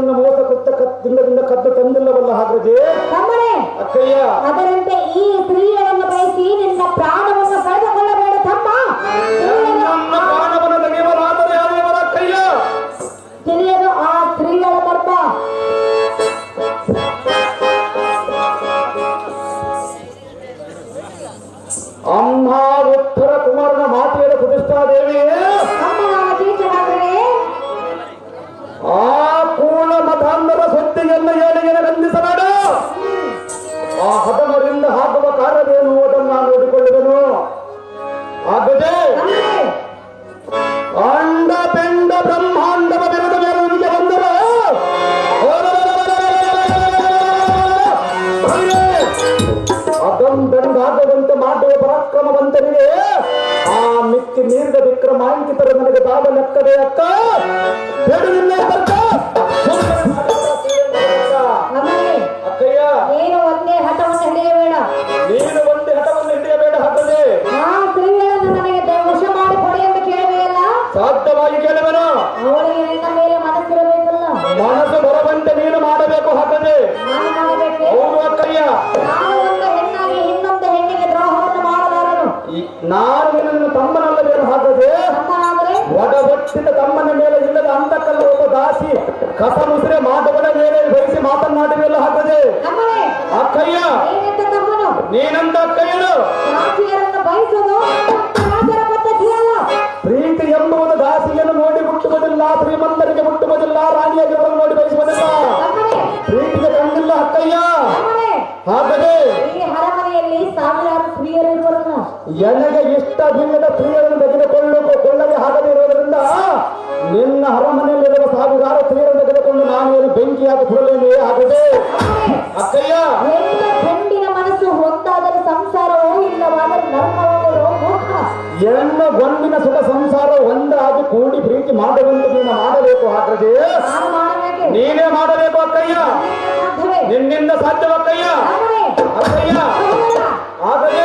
ಮಿಕ್ಕಿ ಮೀರಿದ ವಿಕ್ರಮಾಂಕಿತರು ನನಗೆ ತಾವ ಲೆಕ್ಕದೆ ಅಕ್ಕ ಬೇಡದಿಲ್ಲ ಬರ್ಕ ನಮ್ಮನೆ ಅಕ್ಕಯ್ಯ ನೀನು ಒಂದೇ ಹಠವನ್ನು ಹಿಡಿಯಬೇಡ. ನೀನು ಒಂದೇ ಹಠವನ್ನು ಹಿಡಿಯಬೇಡ ಹಾಕದೆ ಆ ಸ್ತ್ರೀಯನ್ನು ನನಗೆ ವಶ ಮಾಡಿ ಕೊಡಿ ಎಂದು ಕೇಳಬೇಕಲ್ಲ. ಸಾಧ್ಯವಾಗಿ ಕೇಳುವನು ಅವಳಿಗೆ ನಿನ್ನ ಮೇಲೆ ಮನಸ್ಸಿರಬೇಕಲ್ಲ. ಮನಸ್ಸು ಬರವಂತೆ ನೀನು ಮಾಡಬೇಕು ಹಾಕದೆ ನಾನು ಮಾಡಬೇಕೆ? ಹೌದು ಅಕ್ಕಯ್ಯ ನಾನು ಒಂದು ಹೆಣ್ಣಾಗಿ ಇನ್ನೊಂದು ಹೆಣ್ಣಿಗೆ ದ್ರೋಹವನ್ನು ಮಾಡಲಾರನು. ನಾನು ನಿನ್ನನ್ನು ತಮ್ಮನಲ್ಲವೇನು ಹಾಕದೆ ತಮ್ಮ ಅಂದ್ರೆ ಒಡಬಟ್ಟಿದ ತಮ್ಮನ ಮೇಲೆ ಇಲ್ಲದ ಅಂತಕ್ಕಲ್ಲ ಒಬ್ಬ ದಾಸಿ ಕಸ ಮುಸ್ರೆ ಮಾಟಗಳ ಮೇಲೆ ಬಯಸಿ ಮಾತನಾಡುವೆಲ್ಲ ಹಾಕದೆ ನಮ್ಮನೆ ಅಕ್ಕಯ್ಯ ನೀನೆಂತ ತಮ್ಮನು ನೀನಂತ ಅಕ್ಕಯ್ಯನು ದಾಸಿಯರನ್ನು ಬಯಸುವುದು ರಾಜರ ಪದ್ಧತಿಯಲ್ಲ. ಪ್ರೀತಿ ಎಂಬುವುದು ದಾಸಿಯನ್ನು ನೋಡಿ ಮುಟ್ಟುವುದಿಲ್ಲ, ಶ್ರೀಮಂತರಿಗೆ ಮುಟ್ಟುವುದಿಲ್ಲ, ರಾಣಿಯಾಗಿರುವಾಗ ನೋಡಿ ಬಯಸುವುದಿಲ್ಲ. ನಮ್ಮನೆ ಪ್ರೀತಿಗೆ ಕಂಡಿಲ್ಲ ಅಕ್ಕಯ್ಯ ನಮ್ಮನೆ ಹಾಕದೆ ಈ ಅರಮನೆಯಲ್ಲಿ ಸಾವಿರಾರು ಸ್ತ್ರೀಯರು ಇರುವರಲ್ಲ. ನನಗೆ ಇಷ್ಟವಿಲ್ಲದ ಸ್ತ್ರೀಯರನ್ನು ತೆಗೆದುಕೊಳ್ಳದೆ ಹಾಕದೇ ಇರುವುದರಿಂದ ನಿನ್ನ ಅರಮನೆಯಲ್ಲಿರುವ ಸಾವಿರಾರು ಸ್ತ್ರೀಯರನ್ನು ತೆಗೆದುಕೊಂಡು ನಾನು ಏನು ಬೆಂಕಿಯಾಗಿ ಸುಡಲೇನೆ ಹಾಕದೆ ಅಕ್ಕಯ್ಯ ಎಲ್ಲ ಗಂಡಿನ ಮನಸ್ಸು ಒಂದಾದರೆ ಸಂಸಾರವೂ ಇಲ್ಲವಾದರೆ ನರಕವಾದರೂ ಮೋಕ್ಷ. ಹೆಣ್ಣು ಗಂಡಿನ ಸುಖ ಸಂಸಾರ ಒಂದಾಗಿ ಕೂಡಿ ಪ್ರೀತಿ ಮಾಡುವಂತೆ ನೀನು ಮಾಡಬೇಕು ಹಾಕದೆ ನಾನು ಮಾಡಬೇಕೆ? ನೀನೇ ಮಾಡಬೇಕು ಅಕ್ಕಯ್ಯ ಸಾಧ್ಯವೇ? ನಿನ್ನಿಂದ ಸಾಧ್ಯವಕ್ಕಯ್ಯ ನಮ್ಮನೆ ಅಕ್ಕಯ್ಯ ತಗೊಳ್ಳೋಣ. ಆದರೆ